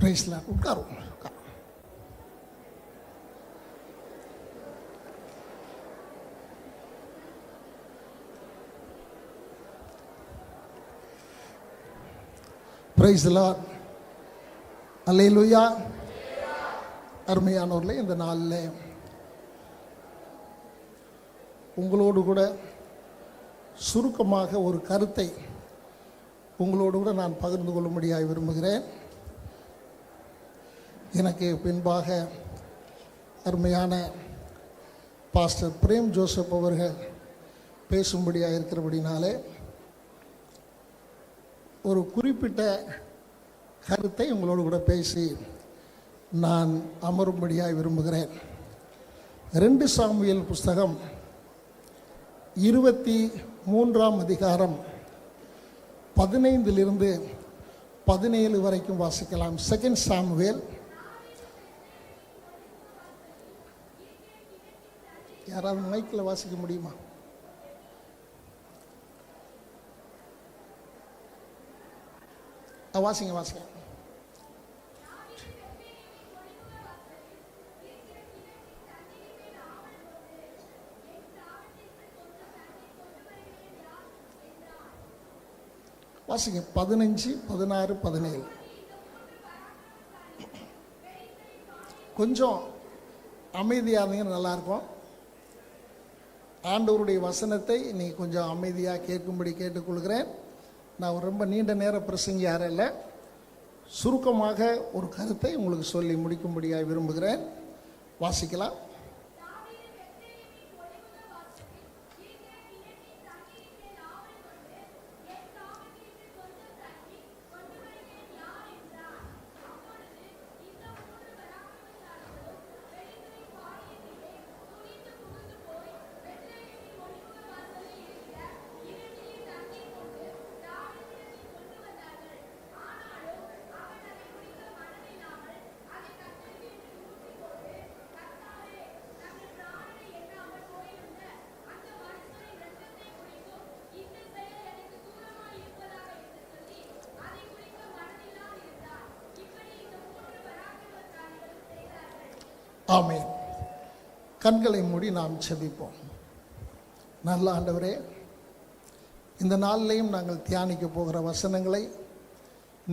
பிரைஸ்லாம் உட்காரும். Praise lord. Alleluia. அருமையானவர்களே, இந்த நாளில் உங்களோடு கூட சுருக்கமாக ஒரு கருத்தை உங்களோடு கூட நான் பகிர்ந்து கொள்ளும்படியாக விரும்புகிறேன். எனக்கு பின்பாக அருமையான பாஸ்டர் பிரேம் ஜோசப் அவர்கள் பேசும்படியாக இருக்கிறபடினாலே ஒரு குறிப்பிட்ட கருத்தை உங்களோடு கூட பேசி நான் அமரும்படியாக விரும்புகிறேன். 2 சாமுவேல் புஸ்தகம் 23ஆம் அதிகாரம் 15 17 வரைக்கும் வாசிக்கலாம். 2 சாமுவேல். யாராவது மைக்கில் வாசிக்க முடியுமா? வாசிங்க. வாசிங்க. வாசிங்க 15, 16, 17. கொஞ்சம் அமைதியாக இருந்தீங்கன்னா நல்லாயிருக்கும். ஆண்டவருடைய வசனத்தை நீ கொஞ்சம் அமைதியாக கேட்கும்படி கேட்டுக்கொள்கிறேன். நான் ரொம்ப நீண்ட நேர பிரசங்கி யாரும் இல்லை, சுருக்கமாக ஒரு கருத்தை உங்களுக்கு சொல்லி முடிக்கும்படியாக விரும்புகிறேன். வாசிக்கலாம். ஆமென். கண்களை மூடி நாம் செபிப்போம். நல்ல ஆண்டவரே, இந்த நாளிலையும் நாங்கள் தியானிக்க போகிற வசனங்களை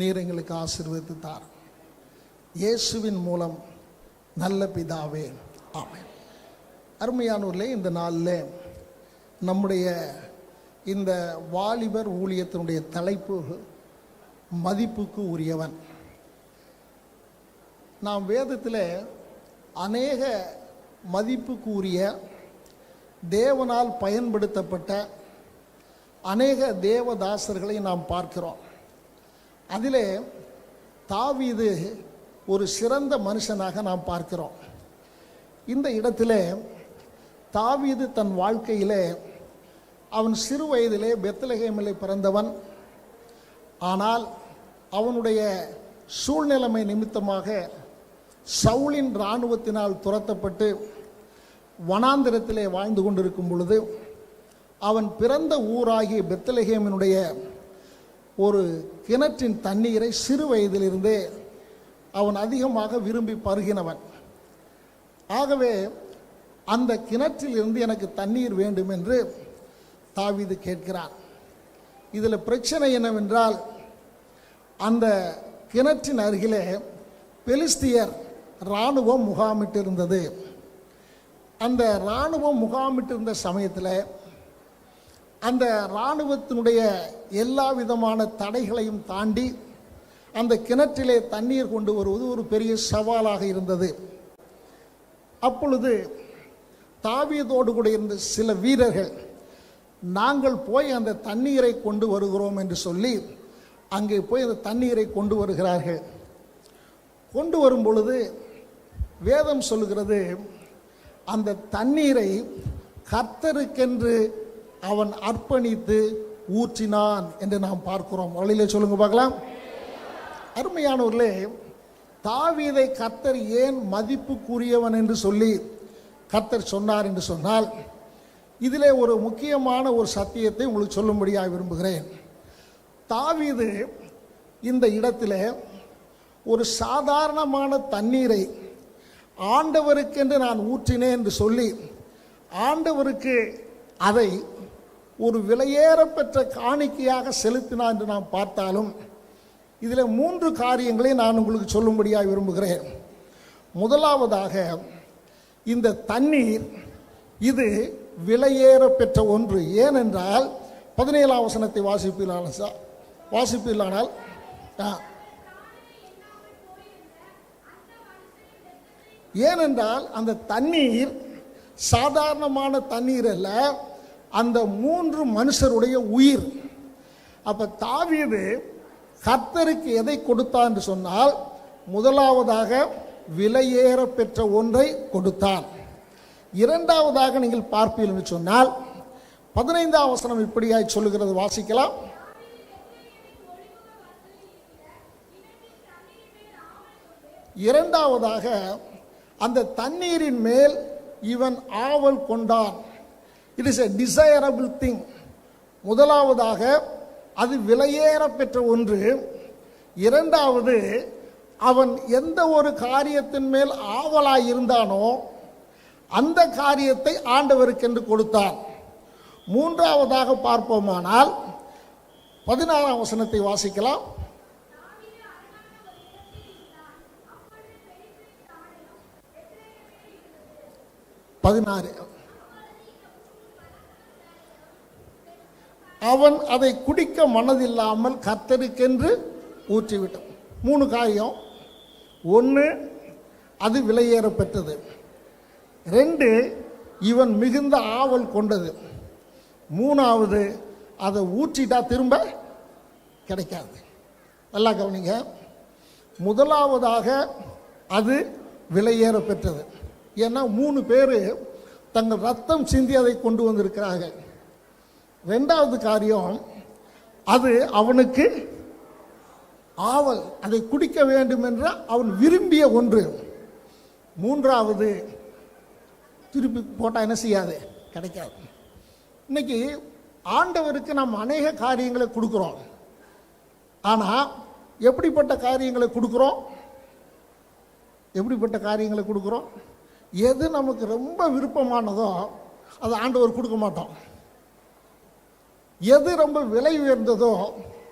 நீர் எங்களுக்கு ஆசீர்வதித்து தார். இயேசுவின் மூலம் நல்ல பிதாவே, ஆமென். அருமையானவர்களே, இந்த நாளில் நம்முடைய இந்த வாலிபர் ஊழியத்தினுடைய தலைப்பு மதிப்புக்கு உரியவன். நாம் வேதத்தில் அநேக மதிப்புக்கு உரிய தேவனால் பயன்படுத்தப்பட்ட அநேக தேவதாசர்களை நாம் பார்க்கிறோம். அதிலே தாவீது ஒரு சிறந்த மனுஷனாக நாம் பார்க்கிறோம். இந்த இடத்துல தாவீது தன் வாழ்க்கையிலே அவன் சிறு வயதிலே பெத்லகேமிலே பிறந்தவன். ஆனால் அவனுடைய சூழ்நிலைமை நிமித்தமாக சவுலின் இராணுவத்தினால் துரத்தப்பட்டு வனாந்திரத்திலே வாழ்ந்து கொண்டிருக்கும் பொழுது அவன் பிறந்த ஊராகிய பெத்லகேமினுடைய ஒரு கிணற்றின் தண்ணீரை சிறு வயதிலிருந்தே அவன் அதிகமாக விரும்பி பருகினவன். ஆகவே அந்த கிணற்றிலிருந்து எனக்கு தண்ணீர் வேண்டும் என்று தாவீது கேட்கிறான். இதில் பிரச்சனை என்னவென்றால், அந்த கிணற்றின் அருகிலே பெலிஸ்தியர் இராணுவம் முகாமிட்டிருந்தது. அந்த இராணுவம் முகாமிட்டிருந்த சமயத்தில் அந்த இராணுவத்தினுடைய எல்லா விதமான தடைகளையும் தாண்டி அந்த கிணற்றிலே தண்ணீர் கொண்டு வருவது ஒரு பெரிய சவாலாக இருந்தது. அப்பொழுது தாவீதோடு கூட இருந்த சில வீரர்கள், நாங்கள் போய் அந்த தண்ணீரை கொண்டு வருகிறோம் என்று சொல்லி அங்கே போய் அந்த தண்ணீரை கொண்டு வருகிறார்கள். கொண்டு வரும் பொழுது வேதம் சொல்லுகிறது, அந்த தண்ணீரை கர்த்தருக்கென்று அவன் அர்ப்பணித்து ஊற்றினான் என்று நாம் பார்க்கிறோம். வழியிலே சொல்லுங்க பார்க்கலாம். அருமையானவர்களே, தாவீதை கர்த்தர் ஏன் மதிப்புக்குரியவன் என்று சொல்லி கர்த்தர் சொன்னார் என்று சொன்னால், இதிலே ஒரு முக்கியமான ஒரு சத்தியத்தை உங்களுக்கு சொல்லும்படியாக விரும்புகிறேன். தாவீது இந்த இடத்துல ஒரு சாதாரணமான தண்ணீரை ஆண்டவருக்கென்று நான் ஊற்றினேன் என்று சொல்லி ஆண்டவருக்கு அதை ஒரு விலையேறப்பெற்ற காணிக்கையாக செலுத்தினான் என்று நாம் பார்த்தாலும் இதில் 3 காரியங்களை நான் உங்களுக்கு சொல்லும்படியாக விரும்புகிறேன். முதலாவதாக, இந்த தண்ணீர் இது விலையேற பெற்ற ஒன்று. ஏனென்றால் 17ஆம் வசனத்தை வாசிப்பீர்களானால் ஏனென்றால் அந்த தண்ணீர் சாதாரணமான தண்ணீர் அல்ல, அந்த 3 மனுஷருடைய உயிர். அப்ப தாவீது கர்த்தருக்கு எதை கொடுத்தான் என்று சொன்னால், முதலாவதாக விலையேற பெற்ற ஒன்றை கொடுத்தான். இரண்டாவதாக நீங்கள் பார்ப்பீர்கள் என்று சொன்னால் 15ஆம் வசனம் இப்படியாய் சொல்லுகிறது, வாசிக்கலாம். இரண்டாவதாக அந்த தண்ணீரின் மேல் இவன் ஆவல் கொண்டான். It is a desirable thing. முதலாவதாக அது விலையேற பெற்ற ஒன்று. இரண்டாவது, அவன் எந்த ஒரு காரியத்தின் மேல் ஆவலாய் இருந்தானோ அந்த காரியத்தை ஆண்டவருக்கென்று கொடுத்தான். மூன்றாவதாக பார்ப்போமானால் 16ஆம் வசனத்தை வாசிக்கலாம். அவன் அதை குடிக்க மனதில்லாமல் கர்த்தருக்கென்று ஊற்றிவிட்டான். 3 காரியம். 1, அது விலையேற பெற்றது. 2, இவன் மிகுந்த ஆவல் கொண்டது. 3வது, அதை ஊற்றிட்டா திரும்ப கிடைக்காது. நல்லா கவனிங்க. முதலாவதாக அது விலையேற பெற்றது. ஏன்னா 3 பேர் தங்கள் ரத்தம் சிந்தி அதை கொண்டு வந்திருக்கிறார்கள். 2வது காரியம், அது அவனுக்கு ஆவல், அதை குடிக்க வேண்டும் என்ற அவன் விரும்பிய ஒன்று. 3வது, திருப்பி போட்டால் என்ன செய்யாது, கிடைக்காது. இன்னைக்கு ஆண்டவருக்கு நாம் அநேக காரியங்களை கொடுக்குறோம். ஆனால் எப்படிப்பட்ட காரியங்களை கொடுக்குறோம்? எது நமக்கு ரொம்ப விருப்பமானதோ அது ஆண்டவர் கொடுக்க மாட்டோம். எது ரொம்ப விலை உயர்ந்ததோ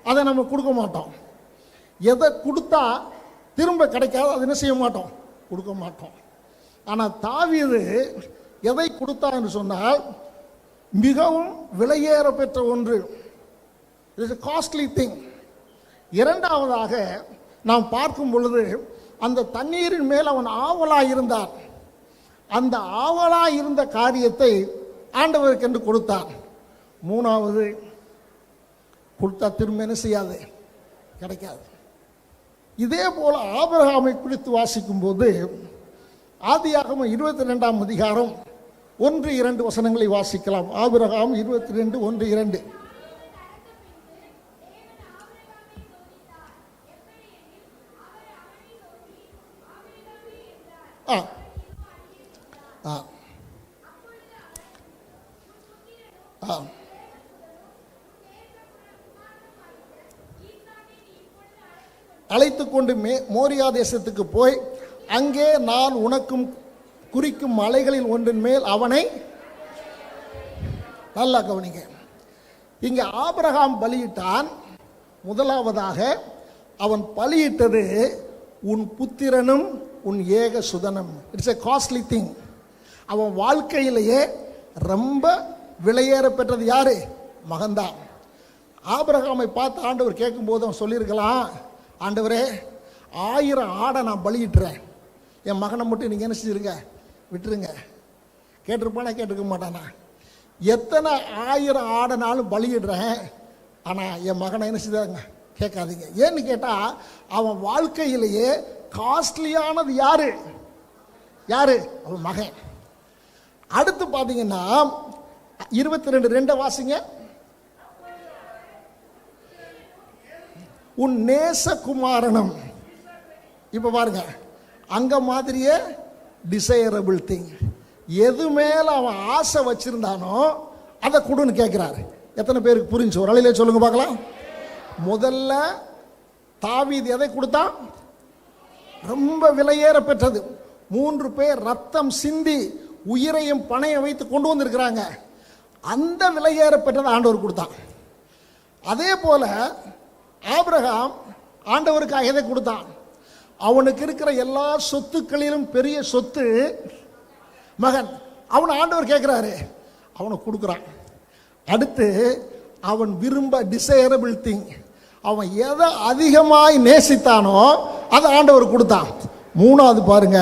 அதை நம்ம கொடுக்க மாட்டோம். எதை கொடுத்தா திரும்ப கிடைக்காது அது என்ன செய்ய மாட்டோம், கொடுக்க மாட்டோம். ஆனால் தாவீது எதை கொடுத்தான் என்று சொன்னால் மிகவும் விலையேற பெற்ற ஒன்று. It is a costly thing. இரண்டாவதாக நாம் பார்க்கும் பொழுது அந்த தண்ணீரின் மேல் அவன் ஆவலாய் இருந்தான். அந்த ஆவலாய் இருந்த காரியத்தை ஆண்டவருக்கு என்று கொடுத்தான். 3வது, கொடுத்தா திரும்ப என்ன செய்யாது, கிடைக்காது. இதே போல ஆபிரகாமை குறித்து வாசிக்கும் போது ஆதியாகமம் 22ஆம் அதிகாரம் 1-2 வசனங்களை வாசிக்கலாம். ஆபிரகாம் 22:1-2. அழைத்து கொண்டு மோரியா தேசத்துக்கு போய் அங்கே நான் உனக்கும் குறிக்கும் மலைகளில் ஒன்றின் மேல் அவனை, நல்லா கவனிங்க, இங்கே ஆபிரகாம் பலியிட்டான். முதலாவதாக அவன் பலியிட்டது உன் புத்திரனும் உன் ஏக சுதனம். It's a costly thing. அவன் வாழ்க்கையிலேயே ரொம்ப விலையேற பெற்றது யாரு? மகன்தான். ஆபிரகாமை பார்த்து ஆண்டவர் கேட்கும்போது அவன் சொல்லியிருக்கலாம், ஆண்டவரே 1000 ஆடை நான் பலியிட்டுறேன், என் மகனை மட்டும் நீங்கள் என்ன செஞ்சிருங்க, விட்டுருங்க. கேட்டிருப்பானா? கேட்டிருக்க மாட்டானா? எத்தனை 1000 ஆடைனாலும் பலியிடுறேன், ஆனால் என் மகனை என்ன செய்தாங்க கேட்காதீங்க. ஏன்னு கேட்டால் அவன் வாழ்க்கையிலேயே காஸ்ட்லியானது யாரு? அவன் மகன். அடுத்து பார்த்தீங்கன்னா 22:2 வாசிங்க. உன் நேசகுமாரனும். இப்ப பாருங்க, அங்க மாதிரியே டிசைரபிள் திங். எது மேல அவன் ஆசை வச்சிருந்தானோ அதை கொடுன்னு கேட்கிறாரு. எத்தனை பேருக்கு புரிஞ்சு? ஒரு அலையிலே சொல்லுங்க பார்க்கலாம். முதல்ல தாவீது எதை கொடுத்தான்? ரொம்ப விலையேற பெற்றது. 3 பேர் ரத்தம் சிந்தி உயிரையும் பணையம் வைத்து கொண்டு வந்திருக்கிறாங்க. அந்த விலையேற பெற்றதை ஆண்டவர் கொடுத்தான். அதே போல ஆபிரகாம் ஆண்டவருக்காக எதை கொடுத்தான்? அவனுக்கு இருக்கிற எல்லா சொத்துக்களிலும் பெரிய சொத்து மகன். அவன் ஆண்டவர் கேட்கிறாரு, அவனுக்கு கொடுக்குறான். அடுத்து அவன் விரும்ப டிசைரபிள் திங், அவன் எதை அதிகமாய் நேசித்தானோ அதை ஆண்டவர் கொடுத்தான். 3வது பாருங்க,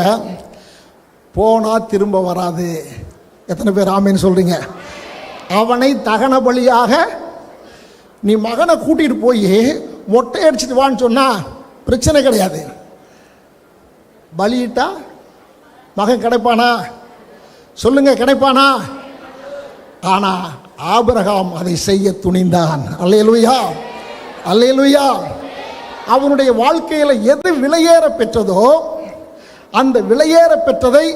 போனா திரும்ப வராது. எத்தனை பேர் ஆமேன்னு சொல்றீங்க? அவனை தகன பலியாக நீ மகனை கூட்டிட்டு போய் மொட்டை அடிச்சுட்டு வான்னு சொன்னா பிரச்சனை கிடையாது. பலியிட்டா மகன் கிடைப்பானா? சொல்லுங்க, கிடைப்பானா? ஆனா ஆபிரகாம் அதை செய்ய துணிந்தான். அல்லேலூயா, அல்லேலூயா. அவனுடைய வாழ்க்கையில எது விலையேற பெற்றதோ அந்த விலையேற பெற்றதை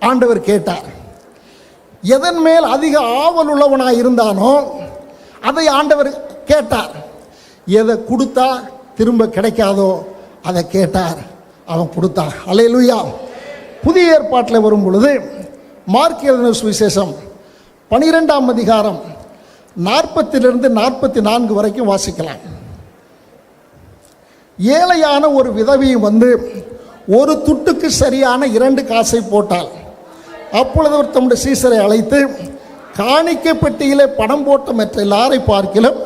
ஆண்டவர் கேட்டார். எதன் மேல் அதிக ஆவல் உள்ளவனாய் இருந்தானோ அதை ஆண்டவர் கேட்டார். எதை கொடுத்தா திரும்ப கிடைக்காதோ அதை கேட்டார், அவன் கொடுத்தான். அல்லேலூயா. புதிய ஏற்பாட்டில் வரும் பொழுது மார்க் எழுதின சுவிசேஷம் 12ஆம் அதிகாரம் 40 44 வரைக்கும் வாசிக்கலாம். ஏழையான ஒரு விதவி வந்து ஒரு துட்டுக்கு சரியான 2 காசை போட்டாள். அப்பொழுது அவர் தம்முடைய சீசரை அழைத்து, காணிக்கை பெட்டியிலே பணம் போட்ட மற்ற எல்லாரை பார்க்கிலும்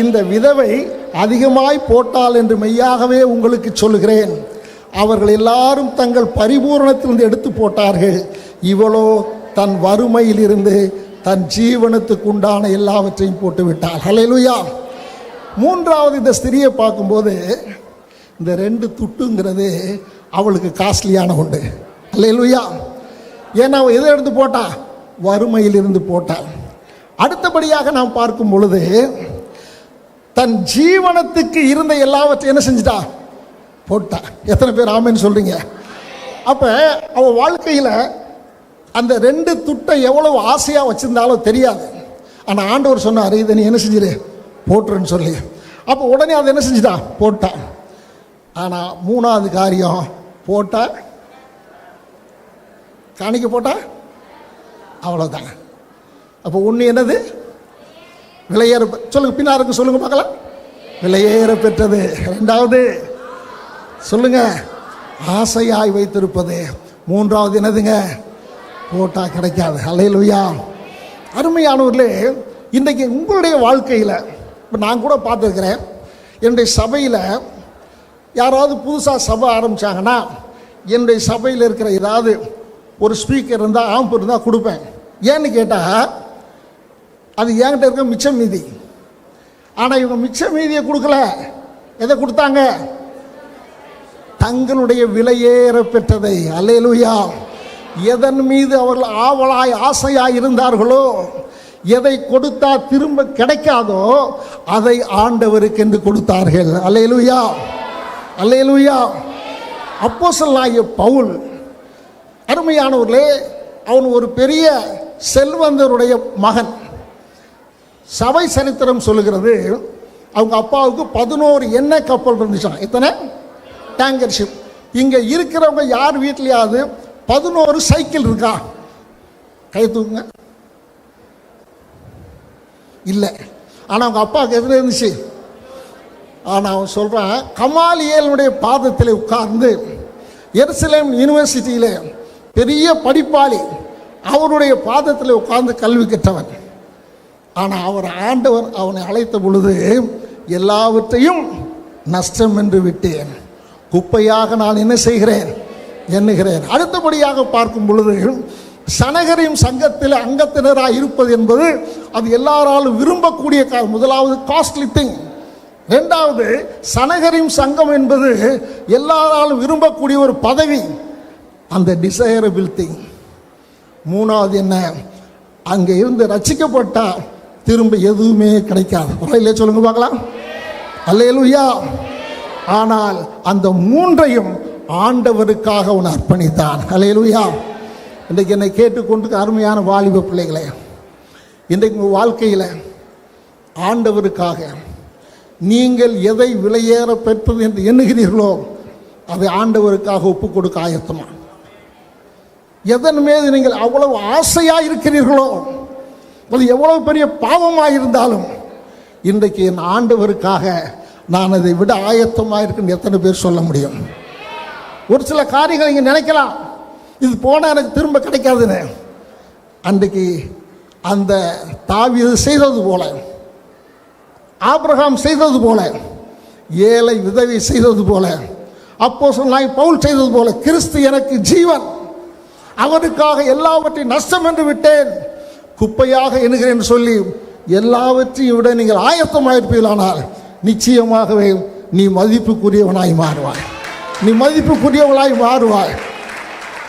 இந்த விதவை அதிகமாய் போட்டாள் என்று மெய்யாகவே உங்களுக்கு சொல்கிறேன். அவர்கள் எல்லாரும் தங்கள் பரிபூரணத்திலிருந்து எடுத்து போட்டார்கள். இவளோ தன் வறுமையிலிருந்து தன் ஜீவனத்துக்கு உண்டான எல்லாவற்றையும் போட்டு விட்டாள். அல்லேலூயா. 3வது இந்த ஸ்திரியை பார்க்கும்போது இந்த 2 துட்டுங்கிறது அவளுக்கு காஸ்ட்லியான உண்டு. அல்லேலூயா. ஏன்னா அவள் எதை எடுத்து போட்டா? வறுமையிலிருந்து போட்டாள். அடுத்தபடியாக நாம் பார்க்கும் பொழுது தன் ஜீவனத்துக்கு இருந்த எல்லாவற்றையும் என்ன செஞ்சிட்டா? போட்டா. எத்தனை பேர் ஆமேன்னு சொல்றீங்க? அப்ப அவ வாழ்க்கையில் அந்த 2 துட்டை எவ்வளவு ஆசையா வச்சிருந்தாலும் தெரியாது. ஆனா ஆண்டவர் சொன்னார், இதை நீ என்ன செஞ்சிரு, போட்டுருன்னு சொல்லி. அப்போ உடனே அதை என்ன செஞ்சிட்டா? போட்டா. ஆனா 3வது காரியம், போட்டா காணிக்க போட்டா அவ்வளவுதான். அப்போ ஒண்ணு என்னது? விலையேற. சொல்லுங்க, பின்னாருக்கு சொல்லுங்க பார்க்கலாம். விலையேற பெற்றது. 2வது சொல்லுங்க, ஆசையாய் வைத்திருப்பது. 3வது என்னதுங்க? போட்டா கிடைக்காது. அல்லேலூயா. அருமையானவர்களே, இன்றைக்கு உங்களுடைய வாழ்க்கையில் இப்போ நான் கூட பார்த்துருக்கிறேன், என்னுடைய சபையில் யாராவது புதுசாக சபை ஆரம்பித்தாங்கன்னா என்னுடைய சபையில் இருக்கிற ஏதாவது ஒரு ஸ்பீக்கர் இருந்தால், ஆம்பு இருந்தால் கொடுப்பேன். ஏன்னு கேட்டால் அது என்கிட்ட இருக்க மிச்ச மீதி. ஆனால் இவங்க மிச்ச மீதியை கொடுக்கல. எதை கொடுத்தாங்க? தங்களுடைய விலையேற பெற்றதை. அல்லேலூயா. எதன் மீது அவர்கள் ஆவலாய் ஆசையாய் இருந்தார்களோ, எதை கொடுத்தா திரும்ப கிடைக்காதோ அதை ஆண்டவருக்கு என்று கொடுத்தார்கள். அல்லேலூயா, அல்லேலூயா. அப்போஸ்தலனாகிய பவுல், அருமையானவர்களே, அவன் ஒரு பெரிய செல்வந்தருடைய மகன். சபை சரித்திரம் சொல்லுகிறது, அவங்க அப்பாவுக்கு 11 எண்ணெய் கப்பல் இருந்துச்சான். எத்தனை? Tanker ship. இங்க இருக்கிறவங்க யார் வீட்லயாவது 11 சைக்கிள் இருக்கா? கை தூக்குங்க. இல்லை. ஆனால் அவங்க அப்பாவுக்கு எதிர இருந்துச்சு. ஆனால் அவன் சொல்கிறான், கமாலியேலுடைய பாதத்தில் உட்கார்ந்து, எருசலேம் யூனிவர்சிட்டியில் பெரிய படிப்பாளி, அவருடைய பாதத்தில் உட்கார்ந்து கல்வி கற்றவன். ஆனால் அவர் ஆண்டவர் அவனை அழைத்த பொழுது, எல்லாவற்றையும் நஷ்டம் என்று விட்டேன், குப்பையாக நான் என்ன செய்கிறேன், எண்ணுகிறேன். அடுத்தபடியாக பார்க்கும் பொழுது, சனகரின் சங்கத்தில் அங்கத்தினராக இருப்பது என்பது அது எல்லாராலும் விரும்பக்கூடிய முதலாவது காஸ்ட்லி திங். 2வது, சனகரின் சங்கம் என்பது எல்லாராலும் விரும்பக்கூடிய ஒரு பதவி, அந்த டிசைரபிள் திங். 3வது என்ன? அங்கே இருந்து ரட்சிக்கப்பட்டா திரும்ப எதுவுமே கிடைக்காது. இல்லையே சொல்லுங்க பார்க்கலாம். அல்லேலூயா. ஆனால் அந்த 3ஐயும் ஆண்டவருக்காக அவன் அர்ப்பணித்தான். அல்லேலூயா. இன்றைக்கு என்னை கேட்டுக்கொண்டு அருமையான வாலிப பிள்ளைகளே, இன்றைக்கு உங்கள் வாழ்க்கையில் ஆண்டவருக்காக நீங்கள் எதை விலையேற பெற்றது என்று எண்ணுகிறீர்களோ அதை ஆண்டவருக்காக ஒப்பு கொடுக்க ஆயத்தமா? எதன் மீது நீங்கள் அவ்வளவு ஆசையாக இருக்கிறீர்களோ, அது எவ்வளவு பெரிய பாவமாக இருந்தாலும் இன்றைக்கு என் ஆண்டவருக்காக நான் அதை விட ஆயத்தமாக இருக்குன்னு எத்தனை பேர் சொல்ல முடியும்? ஒரு சில காரியங்கள் நீங்கள் நினைக்கலாம், இது போனால் எனக்கு திரும்ப கிடைக்காதுன்னு. அன்றைக்கு அந்த தாவீது செய்தது போல, ஆபிரகாம் செய்தது போல, ஏழை விதவை செய்தது போல, அப்போஸ்தலனாகிய பவுல் செய்தது போல, கிறிஸ்து எனக்கு ஜீவன், அவனுக்காக எல்லாவற்றையும் நஷ்டம் என்று விட்டேன், குப்பையாக எண்ணுகிறேன் சொல்லி எல்லாவற்றையும் விட நீங்கள் ஆயத்தமாயிருப்பீர்களானால் நிச்சயமாகவே நீ மதிப்புக்குரியவனாய் மாறுவாய். நீ மதிப்புக்குரியவளாய் மாறுவாய்.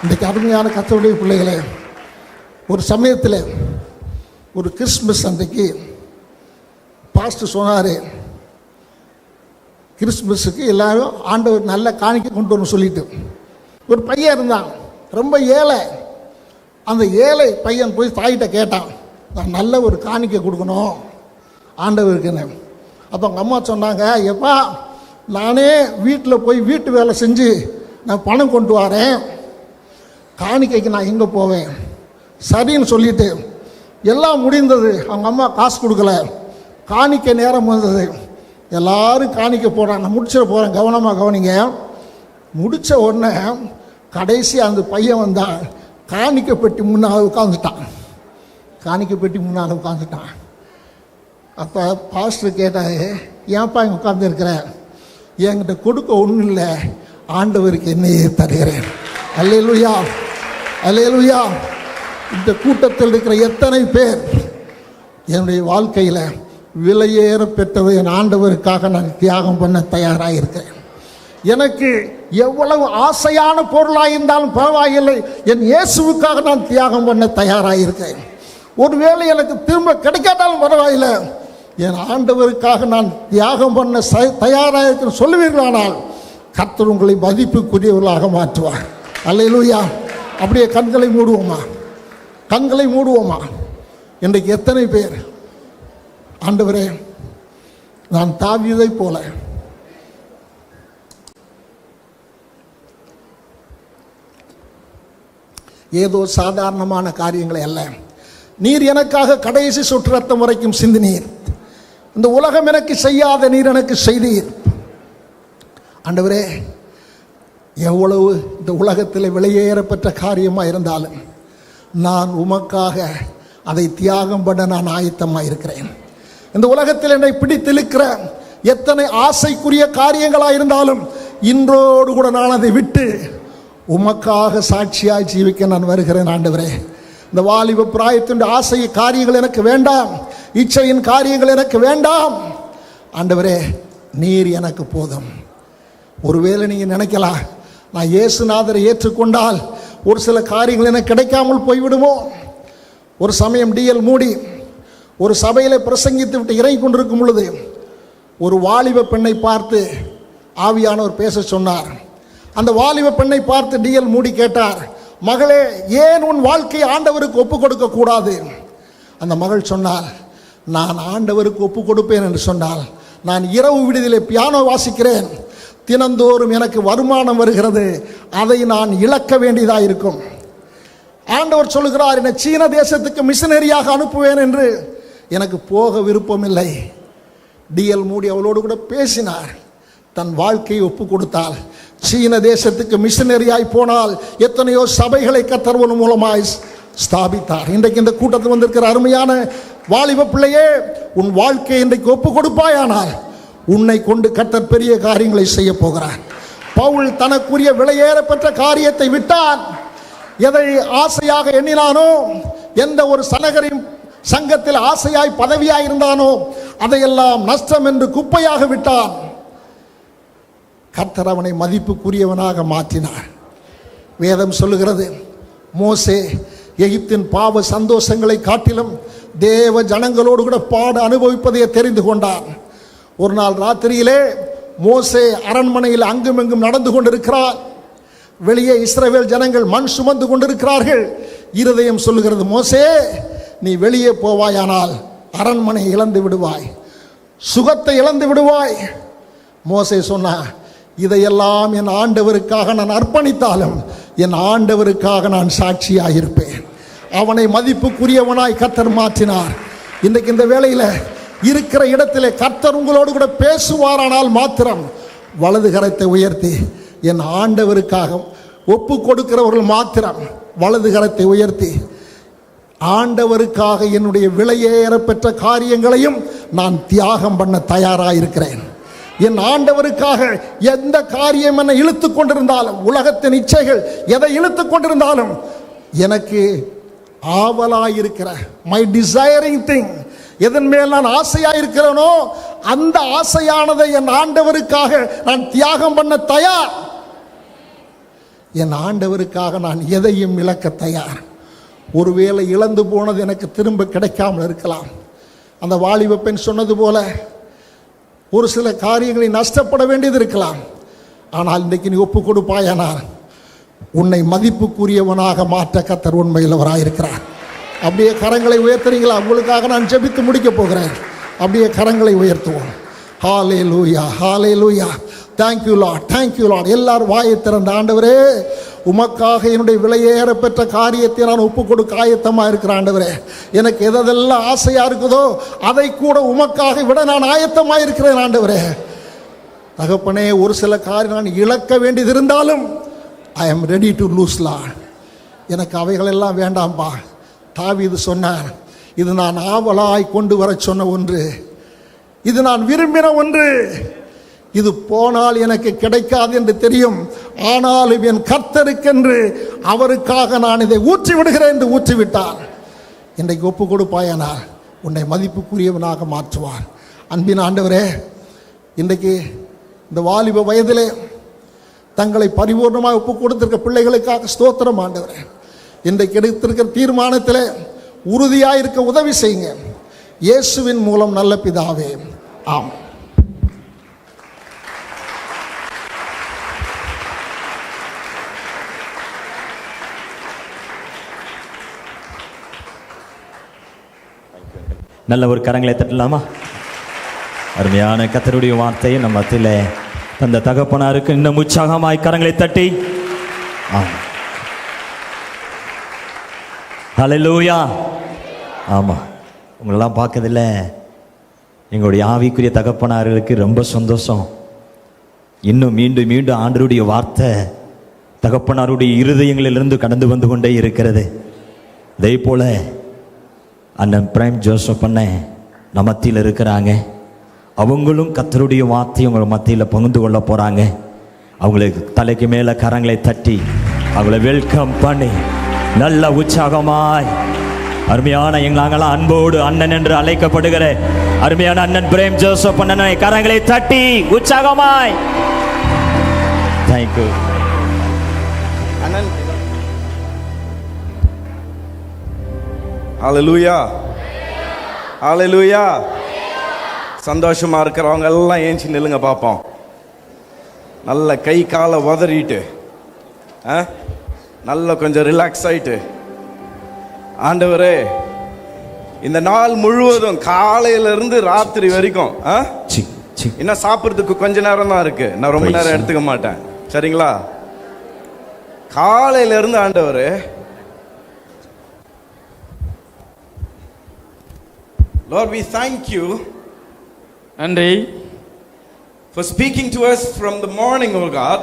இன்றைக்கு அருமையான கர்த்தருடைய பிள்ளைகளே, ஒரு சமயத்தில் ஒரு கிறிஸ்மஸ் அன்றைக்கு பாஸ்டர் சொன்னார், கிறிஸ்மஸுக்கு எல்லாரும் ஆண்டவர் நல்ல காணிக்கை கொண்டு வரணும் சொல்லிட்டு. ஒரு பையன் இருந்தான், ரொம்ப ஏழை. அந்த ஏழை பையன் போய் தாயிட்ட கேட்டான், நான் நல்ல ஒரு காணிக்கை கொடுக்கணும் ஆண்டவருக்குன்னு. அப்போ அவங்க அம்மா சொன்னாங்க, எப்பா நானே வீட்டில் போய் வீட்டு வேலை செஞ்சு நான் பணம் கொண்டு வரேன், காணிக்கைக்கு நான் எங்கே போவேன்? சரின்னு சொல்லிட்டு எல்லாம் முடிந்தது. அவங்க அம்மா காசு கொடுக்கல. காணிக்கை நேரம் வந்தது, எல்லாரும் காணிக்கை போடுறாங்க. நான் முடிச்சிட போகிறேன், கவனமாக கவனிங்க. முடித்த உடனே கடைசி அந்த பையன் வந்தான், காணிக்கை பெட்டி முன்னால் உட்காந்துட்டான். காணிக்கை பெட்டி முன்னால் உட்காந்துட்டான். அப்போ பாஸ்டர் கேட்டார், ஏன்ப்பா இங்கே உட்காந்துருக்கிறேன்? என்கிட்ட கொடுக்க ஒன்றும் இல்லை, ஆண்டவருக்கு என்னையே தருகிறேன். அல்லேலூயா, அல்லேலூயா. இந்த கூட்டத்தில் இருக்கிற எத்தனை பேர் என்னுடைய வாழ்க்கையில் விலையேற பெற்றவை என் ஆண்டவருக்காக நான் தியாகம் பண்ண தயாராக இருக்கிறேன். எனக்கு எவ்வளவு ஆசையான பொருளாக இருந்தாலும் பரவாயில்லை, என் இயேசுவுக்காக நான் தியாகம் பண்ண தயாராக இருக்கிறேன். ஒருவேளை எனக்கு திரும்ப கிடைக்காட்டாலும் பரவாயில்லை, என் ஆண்டவருக்காக நான் தியாகம் பண்ண தயாராக இருக்கிற சொல்லுவீர்களானால் கர்த்தர் உங்களை மதிப்புக்குரியவர்களாக மாற்றுவார். அல்லேலூயா. அப்படியே கண்களை மூடுவோமா, கண்களை மூடுவோமா. இன்றைக்கு எத்தனை பேர், ஆண்டவரே நான் தாவீதை போல ஏதோ சாதாரணமான காரியங்களை அல்ல, நீர் எனக்காக கடைசி சொட்டு ரத்தம் வரைக்கும் சிந்தினீர், இந்த உலகம் எனக்கு செய்யாத நீர் எனக்கு செய்தீர். ஆண்டவரே, எவ்வளவு இந்த உலகத்தில் விலையேறப்பட்ட காரியமாக இருந்தாலும் நான் உமக்காக அதை தியாகம் பண்ண நான் ஆயத்தமாக இருக்கிறேன். இந்த உலகத்தில் என்னை பிடித்திருக்கிற எத்தனை ஆசைக்குரிய காரியங்களாக இருந்தாலும் இன்றோடு கூட நான் அதை விட்டு உமக்காக சாட்சியாய் ஜீவிக்க நான் வருகிறேன். ஆண்டவரே, இந்த வாலிப பிராயத்தின் ஆசை காரியங்கள் எனக்கு வேண்டாம், இச்சையின் காரியங்கள் எனக்கு வேண்டாம். ஆண்டவரே, நீர் எனக்கு போதும். ஒருவேளை நீங்கள் நினைக்கலாம், நான் இயேசுநாதரை ஏற்றுக்கொண்டால் ஒரு சில காரியங்கள் எனக்கு கிடைக்காமல் போய்விடுமோ. ஒரு சமயம் டிஎல் மூடி ஒரு சபையில் பிரசங்கித்து விட்டு இறங்கி கொண்டிருக்கும் பொழுது ஒரு வாலிப பெண்ணை பார்த்து ஆவியானவர் பேச சொன்னார். அந்த வாலிப பெண்ணை பார்த்து டிஎல் மூடி கேட்டார், மகளே, ஏன் உன் வாழ்க்கையை ஆண்டவருக்கு ஒப்பு கொடுக்க கூடாது? அந்த மகள் சொன்னார், நான் ஆண்டவருக்கு ஒப்பு கொடுப்பேன் என்று சொன்னால், நான் இரவு விடுதியிலே பியானோ வாசிக்கிறேன், தினந்தோறும் எனக்கு வருமானம் வருகிறது, அதை நான் இழக்க வேண்டியதாக இருக்கும். ஆண்டவர் சொல்லுகிறார், என்னை சீன தேசத்துக்கு மிஷனரியாக அனுப்புவேன் என்று, எனக்கு போக விருப்பம் இல்லை. டிஎல் மூடி அவளோடு கூட பேசினார். தன் வாழ்க்கையை ஒப்பு கொடுத்தால் சீன தேசத்துக்கு மிஷனரியாய் போனால் எத்தனையோ சபைகளை கர்த்தர் மூலமாய் ஸ்தாபித்தார். இன்றைக்கு இந்த கூட்டத்தில் வந்திருக்கிற அருமையான வாலிப பிள்ளையே, உன் வாழ்க்கையை இன்றைக்கு ஒப்பு கொடுப்பாயானால் உன்னை கொண்டு கர்த்தர் பெரிய காரியங்களை செய்ய போகிறார். பவுல் தனக்குரிய விலையேறப்பெற்ற காரியத்தை விட்டான். எதை ஆசையாக எண்ணினானோ, எந்த ஒரு சனகரின் சங்கத்தில் ஆசையாய் பதவியாய் இருந்தானோ, அதையெல்லாம் நஷ்டம் என்று குப்பையாக விட்டான். கர்த்தர் அவனை மதிப்புக்குரியவனாக மாற்றினார். வேதம் சொல்லுகிறது, மோசே எகிப்தின் பாவ சந்தோஷங்களை காட்டிலும் தேவ ஜனங்களோடு கூட பாட அனுபவிப்பதை தெரிந்து கொண்டார். ஒரு நாள் ராத்திரியிலே மோசே அரண்மனையில் அங்குமெங்கும் நடந்து கொண்டிருக்கிறார். வெளியே இஸ்ரவேல் ஜனங்கள் மண் சுமந்து கொண்டிருக்கிறார்கள். இருதயம் சொல்லுகிறது, மோசே, நீ வெளியே போவாயானால் அரண்மனை இழந்து விடுவாய், சுகத்தை இழந்து விடுவாய். மோசே சொன்னா, இதையெல்லாம் என் ஆண்டவருக்காக நான் அர்ப்பணித்தாலும் என் ஆண்டவருக்காக நான் சாட்சியாயிருப்பேன். அவனை மதிப்புக்குரியவனாய் கர்த்தர் மாற்றினார். இன்றைக்கு இந்த வேளையில் இருக்கிற இடத்திலே கர்த்தர் உங்களோடு கூட பேசுவாரானால் மாத்திரம் வலது கரத்தை உயர்த்தி என் ஆண்டவருக்காக ஒப்பு கொடுக்கிறவர்கள் மாத்திரம் வலது கரத்தை உயர்த்தி, ஆண்டவருக்காக என்னுடைய விலையேற பெற்ற காரியங்களையும் நான் தியாகம் பண்ண தயாராயிருக்கிறேன். என் ஆண்டவருக்காக எந்த காரியம் என்னை இழுத்து கொண்டிருந்தாலும், உலகத்தின் இச்சைகள் எதை இழுத்து கொண்டிருந்தாலும், எனக்கு ஆவலாயிருக்கிற மை டிசைரிங் திங், எதன் மேல் நான் ஆசையாயிருக்கிறேனோ அந்த ஆசையானதை என் ஆண்டவருக்காக நான் தியாகம் பண்ண தயார். என் ஆண்டவருக்காக நான் எதையும் இழக்க தயார். ஒருவேளை இழந்து போனது எனக்கு திரும்ப கிடைக்காமல் இருக்கலாம். அந்த வாலிப பெண் சொன்னது போல ஒரு சில காரியங்களை நஷ்டப்பட வேண்டியது இருக்கலாம். ஆனால் இன்றைக்கு நீ ஒப்பு கொடுப்பாயானால் உன்னை மதிப்புக்குரியவனாக மாற்ற கர்த்தர் உண்மையிலவராயிருக்கிறார். அப்படியே கரங்களை உயர்த்துறீங்களா? உங்களுக்காக நான் ஜெபித்து முடிக்க போகிறேன். அப்படியே கரங்களை உயர்த்துவோம். Hallelujah, hallelujah. Thank you lord, thank you lord. எல்லாரும் வாயை திறந்த, ஆண்டவரே உமக்காக என்னுடைய விலையேற பெற்ற காரியத்தை நான் ஒப்பு கொடுக்க ஆயத்தமாக இருக்கிற ஆண்டவரே, எனக்கு எதெல்லாம் ஆசையாக இருக்குதோ அதை கூட உமக்காக விட நான் ஆயத்தமாக இருக்கிறேன் ஆண்டவரே. தகப்பனே, ஒரு சில காரியம் நான் இழக்க வேண்டியது இருந்தாலும் I am ready to lose Lord. எனக்கு அவைகளெல்லாம் வேண்டாம்பா. தாவீது சொன்னார், இது நான் ஆவலாய் கொண்டு வர சொன்ன ஒன்று, இது நான் விரும்பின ஒன்று, இது போனால் எனக்கு கிடைக்காது என்று தெரியும், ஆனாலும் என் கர்த்தருக்கென்று அவருக்காக நான் இதை ஊற்றி விடுகிறேன் என்று ஊற்றிவிட்டார். இன்றைக்கு ஒப்பு கொடுப்பாயானால் உன்னை மதிப்புக்குரியவனாக மாற்றுவார். அன்பின் ஆண்டவரே, இன்றைக்கு இந்த வாலிப வயதிலே தங்களை பரிபூர்ணமாக ஒப்பு கொடுத்திருக்க பிள்ளைகளுக்காக ஸ்தோத்திரம் ஆண்டவரே. இன்றைக்கு எடுத்திருக்கிற தீர்மானத்தில் உறுதியாக இருக்க உதவி செய்யுங்க. இயேசுவின் மூலம் நல்ல பிதாவே, ஆம். நல்ல ஒரு கரங்களை தட்டலாமா? அருமையான கர்த்தருடைய வார்த்தையை நம்ம மத்தியிலே தந்த தகப்பனாருக்கு இன்னும் உற்சாகமாய் கரங்களை தட்டி ஹல்லேலூயா. ஆமாம், உங்களெல்லாம் பார்க்கறதில்ல எங்களுடைய ஆவிக்குரிய தகப்பனார்களுக்கு ரொம்ப சந்தோஷம். இன்னும் மீண்டும் மீண்டும் ஆண்டவருடைய வார்த்தை தகப்பனாருடைய இருதயங்களிலிருந்து கடந்து வந்து கொண்டே இருக்கிறது. அதே போல அண்ணன் பிரைம் ஜோசப் அண்ணன் நம்ம மத்தியில் இருக்கிறாங்க. அவங்களும் கர்த்தருடைய வார்த்தையை உங்களை மத்தியில் பகிர்ந்து கொள்ள போகிறாங்க. அவங்களுக்கு தலைக்கு மேலே கரங்களை தட்டி அவங்கள வெல்கம் பண்ணி நல்ல உற்சாகமாய் அருமையான நாங்களாம் அன்போடு அண்ணன் என்று அழைக்கப்படுகிற அருமையான அண்ணன் பிரேம் ஜோசப் அண்ணனை கரங்களை தட்டி உற்சாகமாய் தேங்க்யூ அண்ணன். ஹல்லேலூயா, ஹல்லேலூயா. சந்தோஷமா இருக்கிறவங்க எல்லாம் ஏஞ்சி நில்லுங்க பார்ப்போம். நல்ல கை காலை உதறிட்டு நல்ல கொஞ்சம் ரிலாக்ஸ் ஆயிட்டு, ஆண்டவரே இந்த நாள் முழுவதும் காலையிலிருந்து ராத்திரி வரைக்கும் இன்னும் சாப்பிட்றதுக்கு கொஞ்ச நேரம் தான் இருக்கு. நான் ரொம்ப நேரம் எடுத்துக்க மாட்டேன், சரிங்களா? காலையிலிருந்து ஆண்டவரே Lord, we thank you நன்றி for speaking to us from the morning, oh God.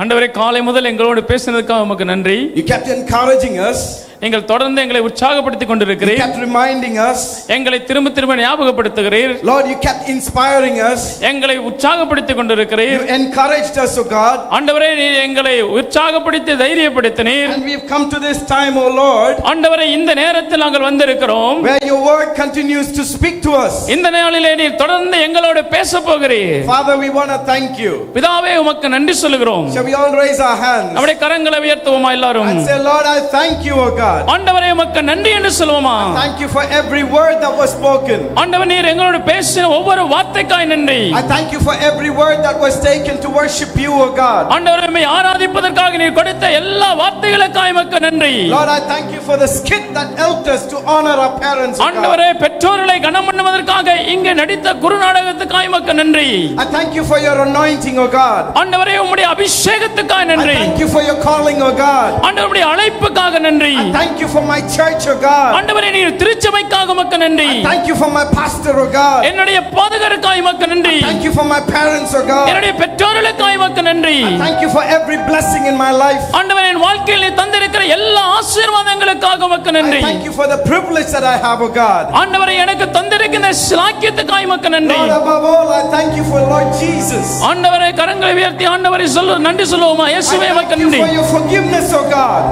ஆண்டவரே, காலை முதல் எங்களோடு பேசினதுக்காக உமக்கு நன்றி. You kept encouraging us. நீங்கள் தொடர்ந்து எங்களை உற்சாகப்படுத்திக் கொண்டிருக்கிறீர். You kept reminding us. எங்களை திரும்ப திரும்ப ஞாபகப்படுத்துகிறீர். Lord, you kept inspiring us. எங்களை உற்சாகப்படுத்திக் கொண்டிருக்கிறீர். You encouraged us, oh God. ஆண்டவரே, நீர் எங்களை உற்சாகப்படுத்தி தைரியப்படுத்தினீர். And we have come to this time, oh Lord. ஆண்டவரே, இந்த நேரத்தில் நாங்கள் வந்திருக்கிறோம். Where your word continues to speak to us. இந்த நாளிலே நீர் தொடர்ந்து எங்களோடு பேசப் போகிறீர். Father, we want to thank you. பிதாவே, உமக்கு நன்றி சொல்லுகிறோம். Shall we all raise our hands? நம்முடைய கரங்களை உயர்த்துவோமா எல்லாரும்? And say, Lord, I thank you, oh God. God. ஆண்டவரே உமக்கு நன்றி என்று சொல்வோமா? Thank you for every word that was spoken. ஆண்டவர் நீர் எங்களோடு பேசின ஒவ்வொரு வார்த்தைக்காய் நன்றி. I thank you for every word that was taken to worship you, O God. ஆண்டவரே உம்மை ஆராதிப்பதற்காக நீர் கொடுத்த எல்லா வார்த்தைகளுக்காய் உமக்கு நன்றி. Lord, I thank you for the skit that helped us to honor our parents, O God. ஆண்டவரே பெற்றோர்களை கனம் பண்ணுவதற்காக இங்கே நடித்த குரு நாடகத்துக்காய் உமக்கு நன்றி. I thank you for your anointing, O God. ஆண்டவரே உம்முடைய அபிஷேகத்துக்காய் I நன்றி. thank you for your calling, O God. ஆண்டவருடைய அழைப்புக்காக நன்றி. I thank you for my church, O God. ஆண்டவரே நீர் திருச்சபைக்காக உமக்கு நன்றி. I thank you for my pastor, O God. என்னுடைய போதகருக்காய் உமக்கு நன்றி. Thank you for my parents, O God. என்னுடைய பெற்றோர்களுக்காய் உமக்கு நன்றி. Thank you for every blessing in my life. ஆண்டவரே என் வாழ்க்கையில் நீர் தந்திருக்கிற எல்லா ஆசீர்வாதங்களுக்காக உமக்கு நன்றி. I thank you for the privilege that I have, O God. ஆண்டவரே எனக்கு தந்திருக்கிற ஸ்லாக்கியத்துக்காய் உமக்கு நன்றி. Lord, above all, I thank you for Lord Jesus. ஆண்டவரே கரங்களை உயர்த்தி ஆண்டவரை நன்றி சொல்லுவோமா? இயேசுவே உமக்கு Thank you நன்றி. for your forgiveness, O God.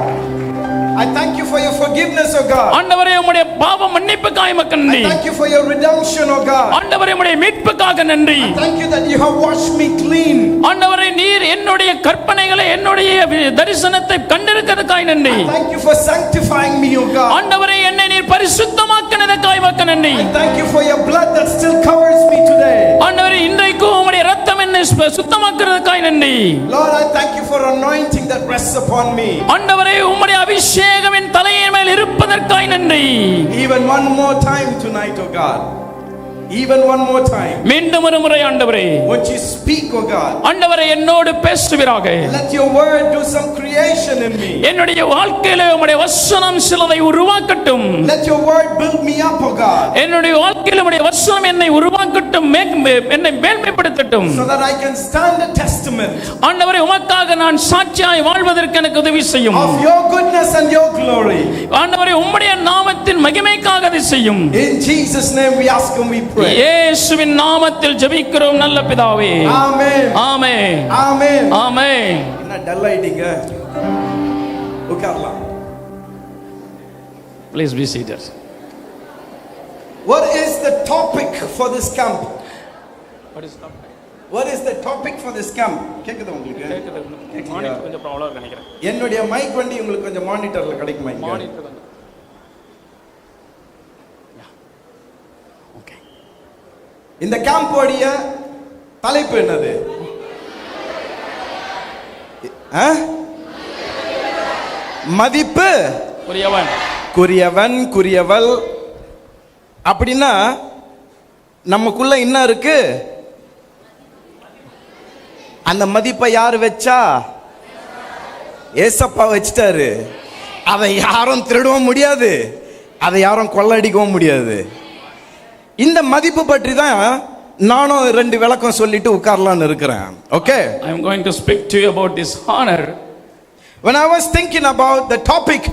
I thank you for your forgiveness, O God. ஆண்டவரே உம்முடைய பாவ மன்னிப்புக்காய் உமக்கு I நன்றி. thank you for your redemption, O God. ஆண்டவரே உம்முடைய மீட்புக்காக நன்றி. Thank you that you have washed me clean. ஆண்டவரே நீர் என்னுடைய கற்பனைகளை என்னுடைய தரிசனத்தை கண்டிருக்கிறதுக்காய் நன்றி. Thank you for sanctifying me, O God. ஆண்டவரே என்னை நீர் பரிசுத்தமாக்கினதுக்காய் உமக்கு நன்றி. Thank you for your blood that still covers me today. ஆண்டவரே இன்றைக்கு உம்முடைய இரத்தம் என்னை சுத்தமாக்குறதுக்காய் நன்றி. Lord, I thank you for anointing that rests upon me. ஆண்டவரே உம்முடைய அபிஷேகம் என் தலையின் மேல் இருப்பதற்காய் நன்றி. Even one more time tonight, O God. Even one more time. மீண்டும் ஒரு முறை ஆண்டவரே Won't you speak, O God? ஆண்டவரே என்னோடு பேசுவீராக. Let your word do some creation in me. என்னுடைய வாழ்க்கையிலே உம்முடைய வசனம் சிலதை உருவாக்கட்டும். Let your word build me up, O God. என்னுடைய வாழ்க்கையிலே உம்முடைய வசனம் என்னை உருவாக்கட்டும், என்னை மேன்மைப்படுத்தட்டும். So that I can stand a testament ஆண்டவரே உமக்காக நான் சாட்சியாய் வாழ்வதற்கு எனக்கு உதவி செய்யும். of your goodness and your glory. ஆண்டவரே உம்முடைய நாமத்தின் மகிமைக்காக அதை செய்யும். In Jesus' name we ask and we pray. இயேசுவின் நாமத்தில் ஜெபிக்கிறோம் நல்ல பிதாவே. Amen. ஆமென். Amen. ஆமென். என்ன டல் ஆயிட்டீங்க? உட்காரலாம். Please be seated. What is the topic for this camp? What is the What is the topic for this camp? கேக்குதா உங்களுக்கு? மானிட்டர் கொஞ்சம் ப்ராப்ளம் இருக்கு நினைக்கிறேன். என்னுடைய மைக் வண்டி உங்களுக்கு கொஞ்சம் மானிட்டர்ல கிடைக்குமா இங்க? மானிட்டர் கொஞ்சம். ஓகே. இந்த கேம்போடைய தலைப்பு என்னது? மதிப்பு குறியவள். அப்படின்னா நமக்குள்ள என்ன இருக்கு? அந்த மதிப்பை யார் வச்சா? ஏசப்பா வச்சிட்டாரு. அதை யாரும் திருடவும் முடியாது, அதை யாரும் கொள்ளடிக்கவும் முடியாது. இந்த மதிப்பு பற்றி தான் நானும் ரெண்டு விளக்கம் சொல்லிட்டு உட்காரலாம்னு இருக்கிறேன். Okay, I am going to speak to you about this honor. When I was thinking about the topic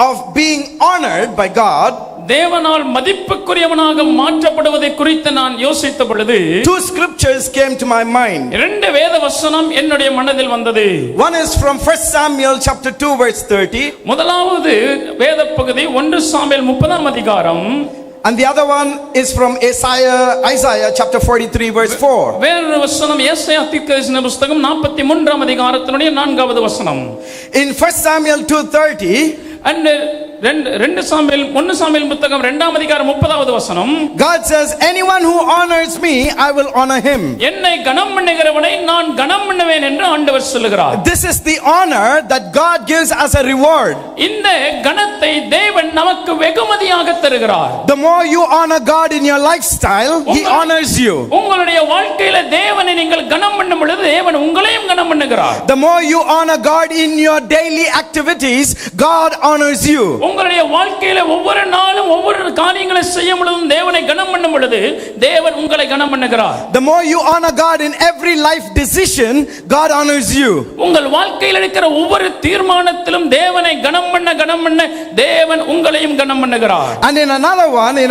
of being honored by God, தேவனால் மதிப்புக்குரியவனாக மாற்றப்படுவதை குறித்து நான் யோசித்த பொழுது two scriptures came to my mind. இரண்டு வேத வசனம் என்னுடைய மனதில் வந்தது. One is from 1 Samuel chapter 2 verse 30. முதலாவது வேத பகுதி 1 சாமுவேல் 30ஆம் அதிகாரம். And the other one is from Isaiah chapter 43 verse 4. வேறொரு வசனம் ஏசாயா தீர்க்கதரிசன புத்தகம் 43ஆம் அதிகாரத்தினுடைய 4வது வசனம். In 1 Samuel 2:30, and 1 சாமுவேல் புத்தகம் 2ஆம் அதிகாரம் 30வது வசனம். God says, anyone who honors me, I will honor him. என்னை கனம் பண்ணுகிறவனை நான் கனம் பண்ணுவேன் என்று ஆண்டவர் சொல்லுகிறார். This is the honor that God gives as a reward. இந்த கனத்தை தேவன் நமக்கு வெகுமதியாக தருகிறார். The more you honor God in your lifestyle, he honors you. உங்களுடைய வாழ்க்கையில தேவனை நீங்கள் கனம் பண்ணும் பொழுது தேவன் உங்களையும் கனம் பண்ணுகிறார். The more you honor God in your daily activities, God honors you. உங்களுடைய வாழ்க்கையில ஒவ்வொரு நாளும் ஒவ்வொரு காரியங்களை செய்யும் பொழுதும் தேவனை கனம் பண்ணும் பொழுது தேவன் உங்களை கனம் பண்ணுகிறார். The more you honor God in every life decision, God honors you. உங்கள் வாழ்க்கையில் இருக்கிற ஒவ்வொரு தீர்மானத்திலும் தேவனை கனம் பண்ண தேவன் உங்களையும் கனம் பண்ணுகிறார். And in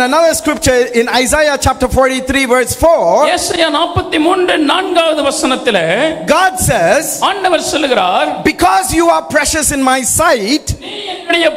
another scripture in Isaiah chapter 43 verse 4, ஏசாயா 43 4வது வசனத்திலே God says, ஆண்டவர் சொல்லுகிறார், because you are precious in my sight, நீ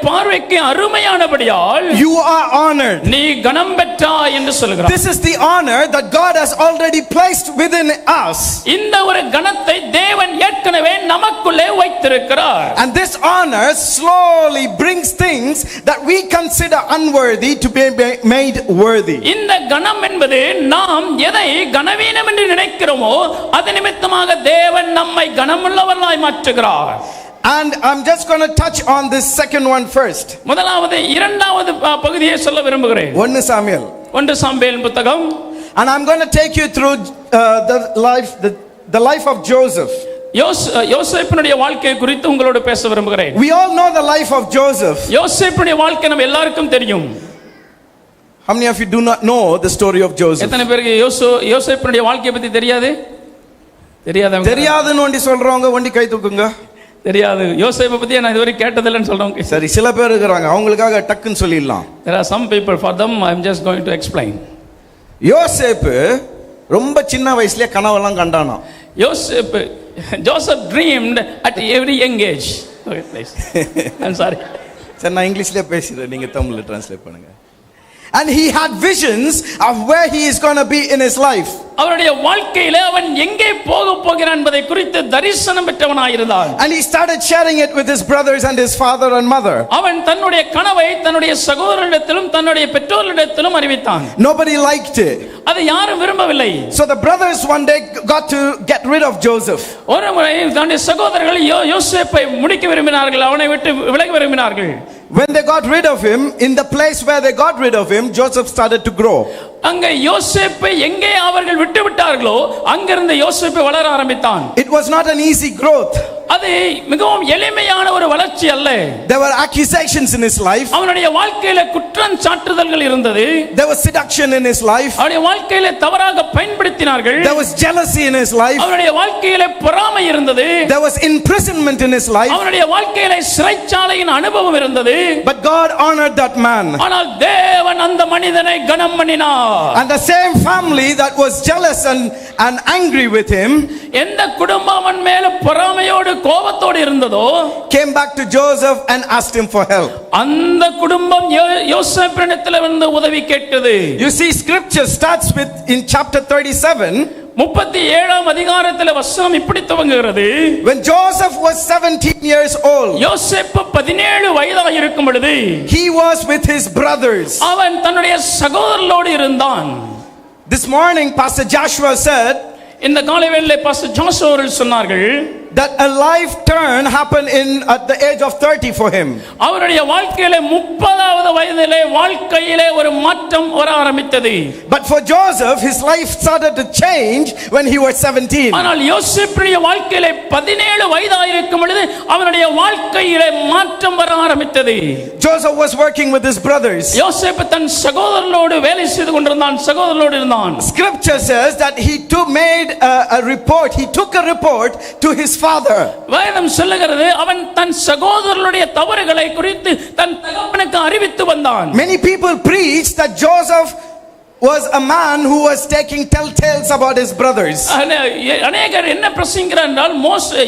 பார்வைக்கு அருமையானபடியால் you are honored. நீ கனம் பெற்றாய் என்று சொல்கிறார். This is the honor that God has already placed within us. இந்த ஒரு கனத்தை தேவன் ஏற்கனவே நமக்குள்ளே வைத்திருக்கிறார். And this honor slowly brings things that we consider unworthy to be made worthy. இந்த கனம் என்பது நாம் எதை கனவீனம் என்று நினைக்கிறோமோ அது நிமித்தமாக தேவன் நம்மை கனமுள்ளவர்களாய் மாற்றுகிறார். And I'm just going to touch on this second one first. முதலாவது இரண்டாவது பகுதியை சொல்ல விரும்புகிறேன். 1 Samuel. 1 சாமுவேல் புத்தகம். And I'm going to take you through the life of Joseph. யோசேப்பினுடைய வாழ்க்கை குறித்து உங்களோடு பேச விரும்புகிறேன். We all know the life of Joseph. யோசேப்பினுடைய வாழ்க்கை நம்ம எல்லாருக்கும் தெரியும். How many of you do not know the story of Joseph? எத்தனை பேருக்கு யோசேப்பினுடைய வாழ்க்கையை பத்தி தெரியாது? தெரியாதுன்னு ஒண்டி சொல்றவங்க ஒண்டி கை தூக்குங்க. தெரியாது. யோசேப்பை பத்தி நான் இதுவரை கேட்டதில்லைன்னு சொல்றவங்க சரி, சில பேர் இருக்கிறாங்க, அவங்களுக்காக டக்குன்னு சொல்லிடலாம். There are some people, for them I am just going to explain. யோசேப்பு ரொம்ப சின்ன வயசுலயே கனவெல்லாம் கண்டானா. Joseph dreamed at every young age. Okay, please. I'm sorry. சரி, நான் இங்கிலீஷ்லயே பேசுறேன், நீங்க தமிழ்ல டிரான்ஸ்லேட் பண்ணுங்க. And he had visions of where he is going to be in his life. அவருடைய வாழ்க்கையிலே அவன் எங்கே போகிறான் என்பதை குறித்து தரிசனம் பெற்றவனாய் இருந்தான். And he started sharing it with his brothers and his father and mother. அவன் தன்னுடைய கனவை தன்னுடைய சகோதரரிடத்திலும் தன்னுடைய பெற்றோரிடத்திலும் அறிவித்தான். Nobody liked it. அதை யாரும் விரும்பவில்லை. So the brothers one day got to get rid of Joseph. ஒரு முறை தன்னுடைய சகோதரர்கள் யோசேப்பை முடிக்க விரும்பினார்கள், அவனை விட்டு விலக விரும்பினார்கள். When they got rid of him, in the place where they got rid of him, Joseph started to grow. அங்கே யோசேப்பை எங்கே அவர்கள் விட்டுவிட்டார்களோ அங்கிருந்து யோசேப்பு வளர ஆரம்பித்தான். It was not an easy growth. அது மிகவும் எளிமையான ஒரு வளர்ச்சி அல்ல. There were accusations in his life. அவனுடைய வாழ்க்கையில குற்றம் சாட்டுதல்கள் இருந்தது. There was seduction in his life. அவனுடைய வாழ்க்கையில தவறாக பயன்படுத்தினார்கள். There was jealousy in his life. அவனுடைய வாழ்க்கையில பொறாமை இருந்தது. There was imprisonment in his life. அவனுடைய வாழ்க்கையில சிறைச்சாலையின் அனுபவம் இருந்தது. But God honored that man. ஆனால் தேவன் அந்த மனிதனை கனம் பண்ணினார். And the same family that was jealous and angry with him, எந்த குடும்பம் அவன் மேல பொறாமையோடு கோபத்தோடு இருந்ததோ, came back to Joseph and asked him for help. அந்த குடும்பம் யோசேப்பினிடத்தில் வந்து உதவி கேட்டது. You see, scripture starts with in chapter 37. 37ஆம் அதிகாரத்தில் வசனம் இப்படி துவங்குகிறது. When Joseph was 17 years old, யோசேப்பு 17 வயதாக இருக்கும் பொழுது, he was with his brothers. அவன் தன்னுடைய சகோதரர்களோடு இருந்தான். This morning Pastor Joshua said, இந்த காலைவேளையிலே பாஸ்டர் ஜோஷுவா அவர்கள் சொன்னார்கள், that a life turn happened at the age of 30 for him. அவருடைய வாழ்க்கையிலே 30வது வயதிலே வாழ்க்கையிலே ஒரு மாற்றம் வர ஆரம்பித்தது. But for Joseph, his life started to change when he was 17. ஆனால் யோசேப்புடைய வாழ்க்கையிலே 17 வயதாக இருக்கும் பொழுது அவருடைய வாழ்க்கையிலே மாற்றம் வர ஆரம்பித்தது. Joseph was working with his brothers. யோசேப்பு தன் சகோதரர்களோடு வேலை செய்து கொண்டிருந்தான், சகோதரர்களோடு இருந்தான். Scripture says that he took a report to his father. வேதம் சொல்லுகிறது அவன் தன் சகோதரர்களுடைய தவறுகளை குறித்து தன் தகப்பனுக்கு அறிவித்து வந்தான். Many people preach that Joseph was a man who was taking telltales about his brothers. அநேகர் என்ன பிரசங்கிக்கிறார் என்றால்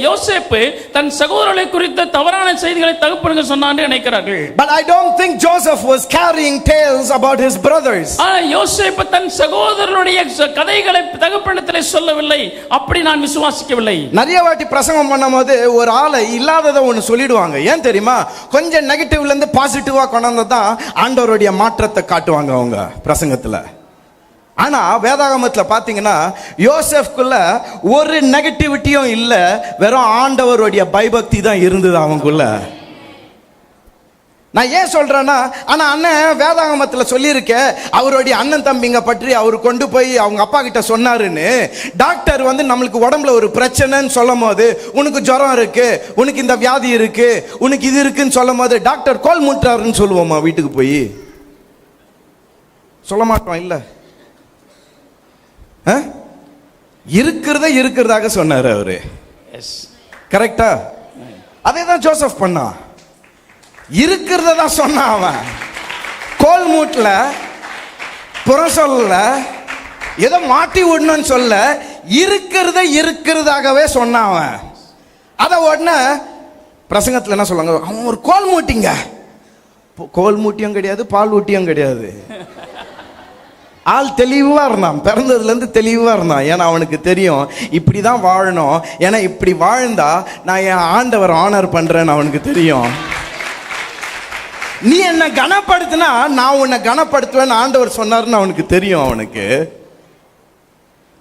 யோசேப்பு தன் சகோதரர்களை குறித்த தவறான செய்திகளை தகப்பனுக்கு சொன்னான் என்று நினைக்கிறார்கள். But I don't think Joseph was carrying tales about his brothers. ஆனால் யோசேப்பு தன் சகோதரர்களுடைய கதைகளை தகப்பனிடத்திலே சொல்லவில்லை, அப்படி நான் விசுவாசிக்கவில்லை. நிறைய வாட்டி பிரசங்கம் பண்ணும்போது ஒரு ஆளை இல்லாததை ஒன்று சொல்லிடுவாங்க. ஏன் தெரியுமா? கொஞ்சம் நெகட்டிவ்ல இருந்து பாசிட்டிவா கொண்டாந்து தான் ஆண்டவருடைய மாற்றத்தை காட்டுவாங்க அவங்க பிரசங்கத்துல. ஆனா வேதாகமத்துல பாத்தீங்கன்னா யோசேப்புக்குள்ள ஒரு நெகட்டிவிட்டியும் இல்ல, வெறும் ஆண்டவருடைய பயபக்தி தான் இருந்தது அவங்களுக்குள்ள. நான் ஏன் சொல்றேன்னா, ஆனா அண்ணன் வேதாகமத்துல சொல்லியிருக்க அவருடைய அண்ணன் தம்பிங்க பற்றி அவர் கொண்டு போய் அவங்க அப்பா கிட்ட சொன்னாருன்னு. டாக்டர் வந்து நம்மளுக்கு உடம்புல ஒரு பிரச்சனைன்னு சொல்லும் போது, உனக்கு ஜுரம் இருக்கு, உனக்கு இந்த வியாதி இருக்கு, உனக்கு இது இருக்குன்னு சொல்லும் போது டாக்டர் கோல் முட்டுறாருன்னு சொல்லுவோமா? வீட்டுக்கு போய் சொல்ல மாட்டோம் இல்ல. இருக்கிறதாக சொன்னாரு அவரு. கரெக்டா? அதேதான் ஜோசப் பண்ணா. இருக்கிறத தான் சொன்னான் அவன். கோல் மூட்ல புறம் சொல்ல, ஏதோ மாட்டி விடணும்னு சொல்ல, இருக்கிறதாகவே சொன்னான் அவன். அத உடனே பிரசங்கத்துல என்ன சொல்லுவாங்க, அவன் ஒரு கோல் மூட்டிங்க கோல் மூட்டியும் கிடையாது, பால் ஊட்டியும் கிடையாது. ஆள் தெளிவா இருந்தான், பிறந்ததுல இருந்து தெளிவா இருந்தான். ஏன்னா அவனுக்கு தெரியும் இப்படிதான் வாழணும், ஏன்னா இப்படி வாழ்ந்தா நான் என் ஆண்டவர் ஆனர் பண்றேன்னு அவனுக்கு தெரியும். நீ என்ன கனப்படுத்தினா நான் உன்னை கனப்படுத்துவேன்னு ஆண்டவர் சொன்னார்னு அவனுக்கு தெரியும். அவனுக்கு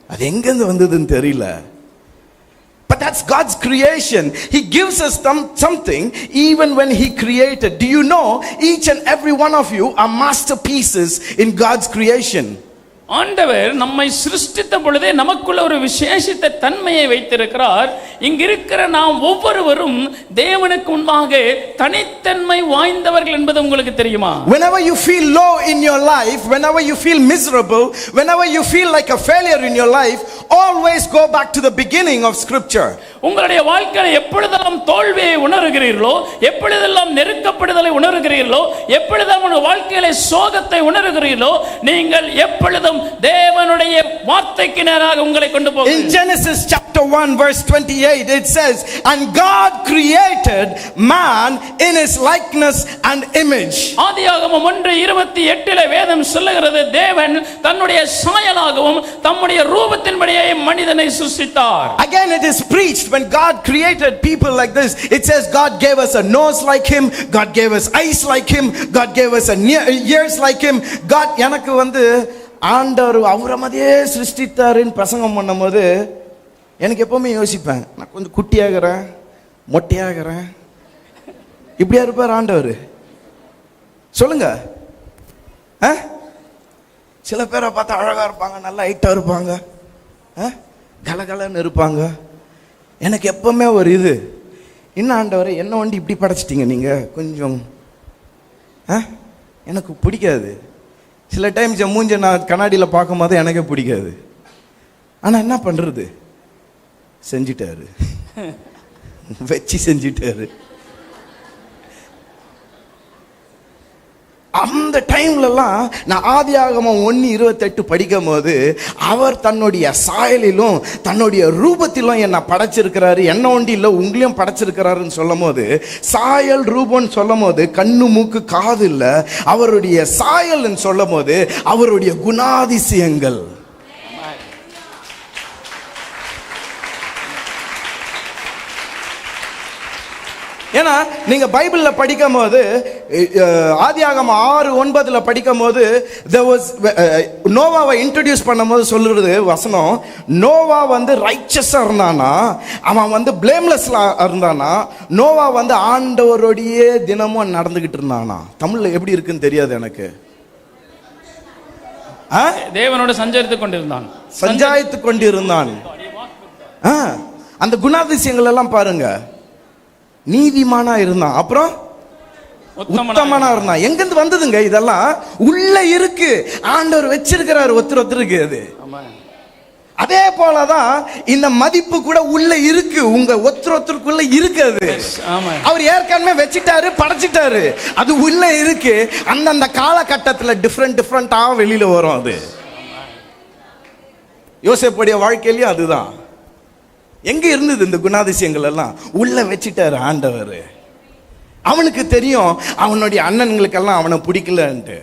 அது எங்கிருந்து வந்ததுன்னு தெரியல. But that's God's creation. He gives us something even when He created. Do you know each and every one of you are masterpieces in God's creation? ஆண்டவர் நம்மை சிருஷ்டித்த பொழுதே நமக்குள்ள ஒரு விசேஷித்த தன்மையை வைத்திருக்கிறார். இங்கு இருக்கிற நாம் ஒவ்வொருவரும் தேவனுக்கு முன்பாக தனித்தன்மை வாய்ந்தவர்கள் என்பது உங்களுக்கு தெரியுமா? Whenever you feel low in your life, whenever you feel miserable, whenever you feel like a failure in your life, always go back to the beginning of scripture. உங்களுடைய வாழ்க்கையில் எப்பொழுதெல்லாம் தோல்வியை உணர்கிறீர்களோ, எப்பொழுதெல்லாம் நெருக்கப்படுதலை உணர்கிறீர்களோ, எப்பொழுதெல்லாம் உங்கள் வாழ்க்கையில சோகத்தை உணர்கிறீர்களோ, நீங்கள் எப்பொழுதும் தேவனுடைய வார்த்தைக்கு நேராக உங்களை கொண்டு போகும். In Genesis chapter 1 verse 28 it says, and God created man in his likeness and image. ஆதியாகமம் 1:28 வேதம் சொல்லுகிறது, தேவன் தன்னுடைய சாயலாகவும் தம்முடைய ரூபத்தின்படியே மனிதனை சிருஷ்டித்தார். Again it is preached when God created people like this. It says God gave us a nose like him, God gave us eyes like him, God gave us ears like him. God எனக்கு ஆண்டவர் அவரை மாதிரியே சிருஷ்டித்தாருன்னு பிரசங்கம் பண்ணும்போது எனக்கு எப்பவுமே யோசிப்பேன், நான் கொஞ்சம் குட்டியாகிறேன், மொட்டையாகிறேன், இப்படியா இருப்பார் ஆண்டவர்? சொல்லுங்க. சில பேரை பார்த்தா அழகா இருப்பாங்க, நல்லா ஹைட்டா இருப்பாங்க, கலகலன்னு இருப்பாங்க. எனக்கு எப்பவுமே ஒரு இது, என்ன ஆண்டவரை என்ன வண்டி இப்படி படைச்சிட்டீங்க நீங்க, கொஞ்சம் எனக்கு பிடிக்காது. சில டைம்ஸ் மூஞ்ச நான் கண்ணாடியில் பார்க்கும் போது எனக்கே பிடிக்காது. ஆனால் என்ன பண்ணுறது, செஞ்சிட்டாரு, வச்சு செஞ்சிட்டாரு. அந்த டைம்லலாம் நான் ஆதியாகமம் 1:28 படிக்கும் போது அவர் தன்னுடைய சாயலிலும் தன்னுடைய ரூபத்திலும் என்னை படைச்சிருக்கிறாரு, என்ன ஒண்டி இல்லை உங்களையும் படைச்சிருக்கிறாருன்னு சொல்லும் போது, சாயல் ரூபம்னு சொல்லும் போது கண்ணு மூக்கு காது இல்லை, அவருடைய சாயல்னு சொல்லும் போது அவருடைய குணாதிசயங்கள். ஏன்னா நீங்க பைபிள்ல படிக்கும் போது ஆதியாகமம் 6:9 படிக்கும் போது நோவாவை இன்ட்ரோடியூஸ் பண்ணும்போது சொல்றது வசனம், நோவா ரைச்சஸா இருந்தானா, அவன் பிளேம்லெஸ்ஸா இருந்தானா, நோவா ஆண்டவரோடைய தினமும் நடந்துகிட்டு இருந்தானா. தமிழ்ல எப்படி இருக்குன்னு தெரியாது எனக்கு. தேவனோட சஞ்சரித்துக் கொண்டிருந்தான், சஞ்சாயித்துக் கொண்டிருந்தான். அந்த குணாதிசயங்கள் எல்லாம் பாருங்க. நீதிமானா இருந்தான், அப்புறம் உத்தமனா இருந்தான். எங்கிருந்து வந்ததுங்க இதெல்லாம்? உள்ள இருக்கு, ஆண்டவர் வச்சிருக்கிறாரு ஒருத்தருக்கு. அது அதே போலதான் இந்த மதிப்பு கூட உள்ள இருக்கு, உங்க ஒருத்தருக்குள்ள இருக்குது. அவர் ஏற்கனவே வச்சிட்டாரு, படைச்சிட்டாரு, அது உள்ள இருக்கு. அந்தந்த காலகட்டத்தில் டிஃப்ரெண்டா வெளியில வரும். அது யோசேப்புடைய வாழ்க்கையிலயும் அதுதான். எங்க இருந்தது இந்த குணாதிசயங்கள் எல்லாம்? உள்ள வச்சிட்டாரு ஆண்டவர். அவனுக்கு தெரியும் அவனுடைய அண்ணன்களுக்கெல்லாம் அவனை பிடிக்கலன்ட்டு.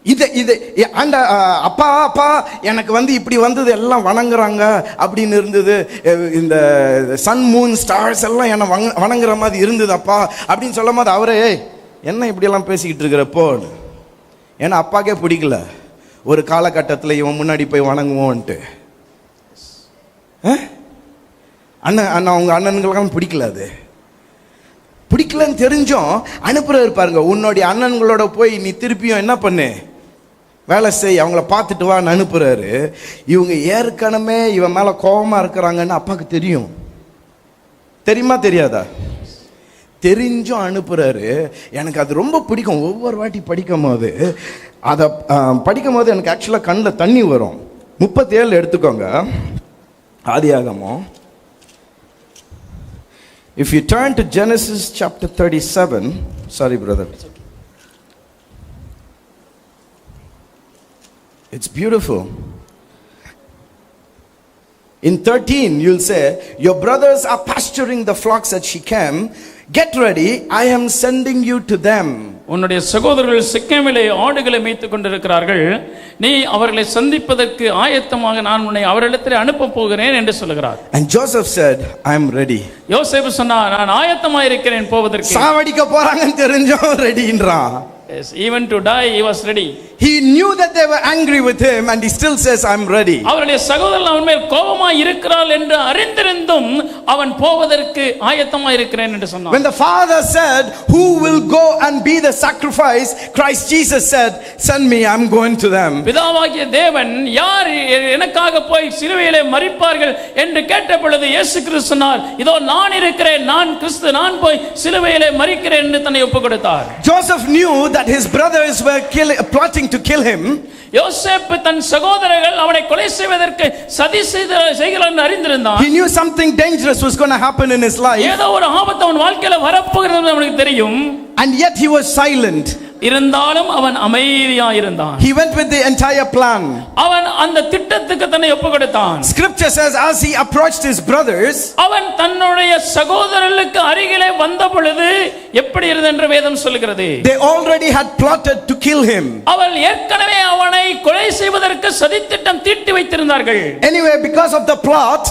இது அப்பா அப்பா எனக்கு இப்படி வந்தது எல்லாம் வணங்குறாங்க அப்படின்னு இருந்தது. இந்த சன் மூன் ஸ்டார்ஸ் எல்லாம் என்ன வணங்குற மாதிரி இருந்தது அப்பா அப்படின்னு சொல்லும் போது அவரே என்ன இப்படியெல்லாம் பேசிக்கிட்டு இருக்கிறப்போ, ஏன்னா அப்பாக்கே பிடிக்கல ஒரு காலகட்டத்தில் இவன் முன்னாடி போய் வணங்குவோன்ட்டு. அண்ணன் அவங்க அண்ணன்களுக்கெல்லாம் பிடிக்கல. அது பிடிக்கலன்னு தெரிஞ்சும் அனுப்புறாரு பாருங்க. உன்னுடைய அண்ணன்களோட போய் நீ திருப்பியும் என்ன பண்ணு, வேலை செய், அவங்கள பார்த்துட்டு வான்னு அனுப்புறாரு. இவங்க ஏற்கனவே இவன் மேல கோபமா இருக்கிறாங்கன்னு அப்பாவுக்கு தெரியும். தெரியுமா தெரியாதா? தெரிஞ்சும் அனுப்புறாரு. எனக்கு அது ரொம்ப பிடிக்கும். ஒவ்வொரு வாட்டி படிக்கும் போது அதை படிக்கும் போது எனக்கு ஆக்சுவலாக கண்ணில் தண்ணி வரும். 37 எடுத்துக்கோங்க ஆதியாகமம். If you turn to Genesis chapter 37, sorry brother, it's beautiful. In 13 you'll say, your brothers are pasturing the flocks at Shechem, get ready, I am sending you to them. உன்னுடைய சகோதரர்கள் சிக்கேமிலே ஆடுகளை மேய்த்துக் கொண்டிருக்கிறார்கள், நீ அவர்களை சந்திப்பதற்கு ஆயத்தமாக நான் உன்னை அவரிடத்தில் அனுப்ப போகிறேன் என்று சொல்கிறார். And Joseph said, I am ready. யோசேப்பு சொன்னார், நான் ஆயத்தமாக இருக்கிறேன் போவதற்கு. சாவடிக்க போறாங்கன்னு தெரிஞ்சோம் ரெடின்றான். Yes, even to die he was ready. He knew that they were angry with him and he still says, I'm ready. அவருடைய சகோதரர்கள் அவன் மேல் கோபமாய் இருக்கிறார்கள் என்று அறிந்திருந்தும் அவன் போவதற்கு ஆயத்தமாய் இருக்கிறேன் என்று சொன்னான். When the father said, who will go and be the sacrifice, Christ Jesus said, send me, I'm going to them. பிதாவாகிய தேவன் யார் எனக்காக போய் சிலுவையிலே மரிப்பார்கள் என்று கேட்ட பொழுது இயேசு கிறிஸ்து சொன்னார், இதோ நான் இருக்கிறேன், நான் கிறிஸ்து, நான் போய் சிலுவையிலே மரிக்கிறேன் என்று தன்னை ஒப்புக் கொடுத்தார். Joseph knew that his brothers were plotting to kill him. யோசேப்பு தன் சகோதரர்கள் அவனை கொலை செய்வதற்கு சதி செய்கிறார்கள் என்று அறிந்திருந்தான். He knew something dangerous was going to happen in his life. ஏதோ ஒரு ஆபத்து அவன் வாழ்க்கையில வரப்போகிறது என்று அவனுக்கு தெரியும். And yet he was silent. இருந்தாலும் அவன் அமைதியாக இருந்தான். He went with the entire plan. அவன் அந்த திட்டத்துக்கு தன்னை ஒப்புக் கொடுத்தான். Scripture says as he approached his brothers, அவன் தன்னுடைய சகோதரர்களுக்கு அருகிலே வந்த பொழுது எப்படி இருந்தது என்று வேதம் சொல்கிறது. they already had plotted to kill him. அவள் ஏற்கனவே அவனை கொலை செய்வதற்கு சதித்திட்டம் தீட்டி வைத்திருந்தார்கள். Anyway, because of the plot,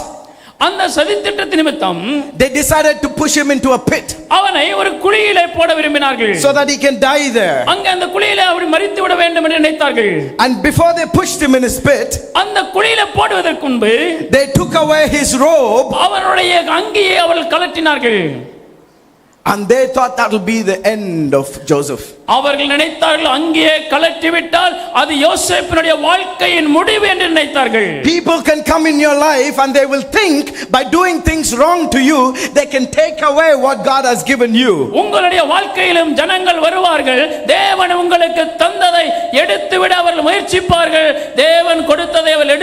அந்த சதித்திட்டத்தின் நிமித்தம் they decided to push him into a pit அவனை ஒரு குழியிலே போட விரும்பினார்கள். so that he can die there. அங்க அந்த குழியிலே அவரை மரித்து விட வேண்டும் என்று நினைத்தார்கள். And before they pushed him in his pit, அந்த குழியிலே போடுவதற்கு முன்பு they took away his robe அவனுடைய அங்கியை அவர்கள் கழற்றினார்கள். and they thought that will be the end of Joseph. அவர்கள் நினைத்தார்கள் அங்கே கலட்டி விட்டால் அது யோசேப்பினுடைய வாழ்க்கையின் முடிவு என்று நினைத்தார்கள். People can come in your life and they will think by doing things wrong to you they can take away what God has given you. உங்களுடைய வாழ்க்கையிலும் ஜனங்கள் வருவார்கள், தேவன் உங்களுக்கு தந்ததை எடுத்துவிட அவர்கள் முயற்சிப்பார்கள், தேவன் கொடுத்ததை அவர்கள்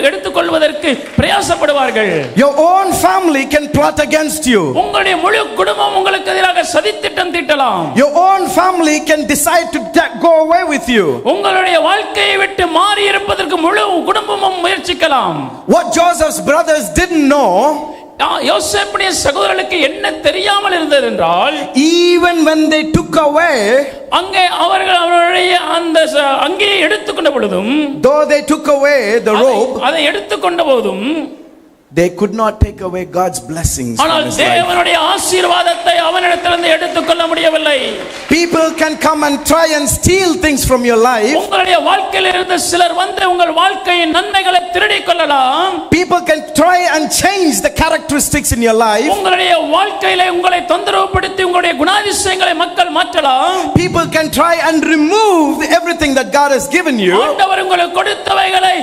எடுத்துக்கொள்வதற்கு பிரயாசப்படுவார்கள். Your own family can plot against you. உங்களுடைய முழு குடும்பம் உங்களுக்கு எதிராக சதித்திட்டம் தீட்டலாம். Your own family can decide to go away with you. உங்களுடைய வாழ்க்கையை விட்டு மாறி இருப்பதற்கு முழு குடும்பமும் முயற்சிக்கலாம். What Joseph's brothers didn't know, யோசேப்புடைய சகோதரர்களுக்கு என்ன தெரியாமல் இருந்தது என்றால், even when they took away, அங்கே அவர்கள் அவருடைய அந்த அங்கியை எடுத்துக்கொண்ட பொழுதும், though they took away the robe, அதை எடுத்துக்கொண்ட போதும் they could not take away God's blessings from ஆனால் his life. தேவனுடைய ஆசீர்வாதத்தை அவனிடத்திலிருந்து எடுத்துக்கொள்ள முடியவில்லை. People can come and try and steal things from your life. உங்களுடைய வாழ்க்கையில் இருந்து சிலர் வந்து உங்கள் வாழ்க்கையின் நன்மைகளை திருடிக் கொள்ளலாம். People can try and change the characteristics in your life. உங்களுடைய வாழ்க்கையிலே உங்களை தொந்தரவுபடுத்தி உங்களுடைய குணாதிசயங்களை மக்கள் மாற்றலாம். People can try and remove everything that God has given you. ஆண்டவர் உங்களுக்கு கொடுத்தவைகளை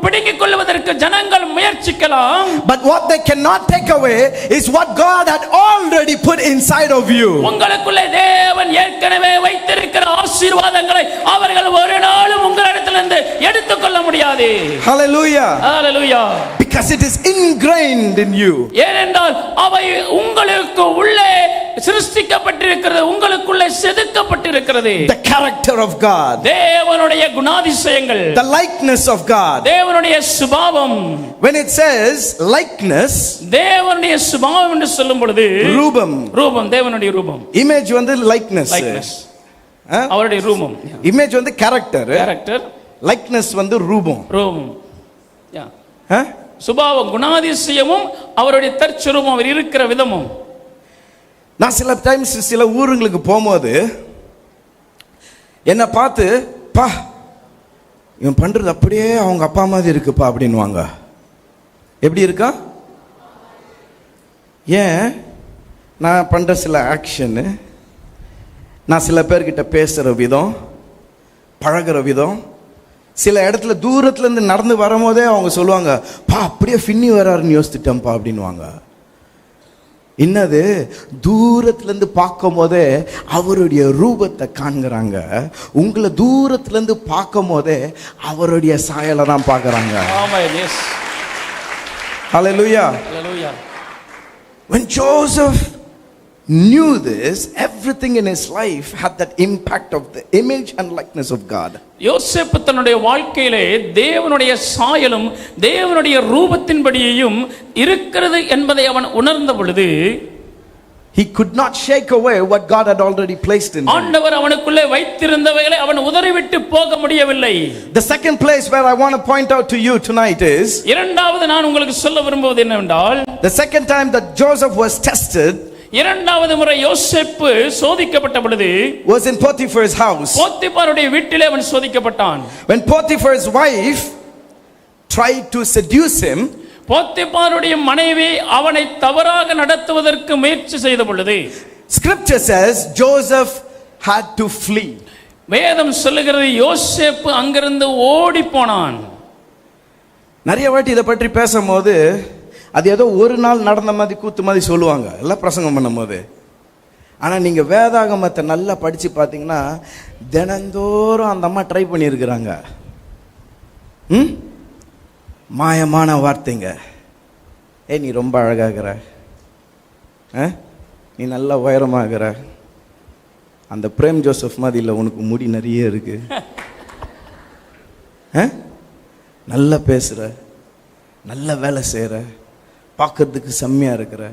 பிடுங்கிக் கொள்வதற்கு ஜனங்கள் முயற்சிக்கலாம். But what they cannot take away is what God had already put inside of you. உங்களுக்குள்ளே தேவன் ஏற்கனவே வைத்திருக்கிற ஆசீர்வாதங்களை அவர்கள் ஒரு நாளும் உங்களிடத்திலிருந்து எடுத்துக்கொள்ள முடியாது. Hallelujah. Hallelujah. Because it is ingrained in you. ஏனென்றால் அவை உங்களுக்கு உள்ளே சிருஷ்டிக்கப்பட்டிருக்கிறது, உங்களுக்குள்ளே செதுக்கப்பட்டிருக்கிறது. The character of God. தேவனுடைய குணாதிசயங்கள். The likeness of God. தேவனுடைய சுபாவம். When it says likeness, தேவனுடைய சுபாவம் என்று சொல்லும் பொழுது ரூபம், ரூபம், தேவனுடைய ரூபம். இமேஜ் வந்து likeness. அவருடைய ரூபம். இமேஜ் வந்து character. likeness வந்து ரூபம். ரூபம். சுபாவம், குணாதிசயமும் அவருடைய தற்சுரூபம், அவர் இருக்கிற விதமும். நான் சில டைம்ஸ் சில ஊருங்களுக்கு போகும்போது என்ன பார்த்து, பா இவன் பண்றது அப்படியே அவங்க அப்பா மாதிரி இருக்குப்பா அப்படின்வாங்க. எப்படி இருக்கா? ஏன் நான் பண்ற சில ஆக்ஷனு, நான் சில பேர்கிட்ட பேசுற விதம், பழகிற விதம், சில இடத்துல தூரத்துல இருந்து நடந்து வரும்போதே அவங்க சொல்லுவாங்க, பா அப்படியே ஃபின்னி வராருன்னு யோசித்துட்டேன்ப்பா அப்படின்வாங்க. என்னது, தூரத்துல இருந்து பார்க்கும் போதே அவருடைய ரூபத்தை காண்கிறாங்க. உங்களை தூரத்துல இருந்து பார்க்கும் போதே அவருடைய சாயலை தான் பார்க்கறாங்க. Hallelujah. Hallelujah. When Joseph knew this, everything in his life had that impact of the image and likeness of God. யோசேப்பு தன்னுடைய வாழ்க்கையிலே தேவனுடைய சாயலும் தேவனுடைய ரூபத்தின்படியையும் இருக்கிறது என்பதை அவன் உணர்ந்த பொழுது, He could not shake away what God had already placed in him. ஆண்டவர் அவனுக்குள்ளே வைத்திருந்தவைகளை அவன் உதறிவிட்டு போக முடியவில்லை. The second place where I want to point out to you tonight is, இரண்டாவது நான் உங்களுக்கு சொல்ல விரும்புவது என்னவென்றால், the second time that Joseph was tested, இரண்டாவது முறை யோசேப்பு சோதிக்கப்பட்ட பொழுது was in Potiphar's house. போத்திபாருடைய வீட்டிலே அவன் சோதிக்கப்பட்டான். When Potiphar's wife tried to seduce him, போத்திபாருடைய மனைவி அவனை தவறாக நடத்துவதற்கு முயற்சி செய்த பொழுது, scripture says Joseph had to flee. வேதம் சொல்லுகிறது யோசேப்பு அங்கிருந்து ஓடி போனான். நிறைய வாட்டி இதை பற்றி பேசும்போது அது ஏதோ ஒரு நாள் நடந்த மாதிரி கூத்து மாதிரி சொல்லுவாங்க எல்லாம் பிரசங்கம் பண்ணும்போது. ஆனால் நீங்கள் வேதாகமத்தை நல்லா படித்து பார்த்தீங்கன்னா தினந்தோறும் அந்த அம்மா ட்ரை பண்ணியிருக்கிறாங்க. மாயமான வார்த்தைங்க. நீ ரொம்ப அழகாகிற, நீ நல்லா உயரமாகிற, அந்த பிரேம் ஜோசப் மாதிரி இல்லை, உனக்கு முடி நிறைய இருக்கு, நல்லா பேசுகிற, நல்ல வேலை செய்கிற, பார்க்கறதுக்கு செம்மையாக இருக்கிற,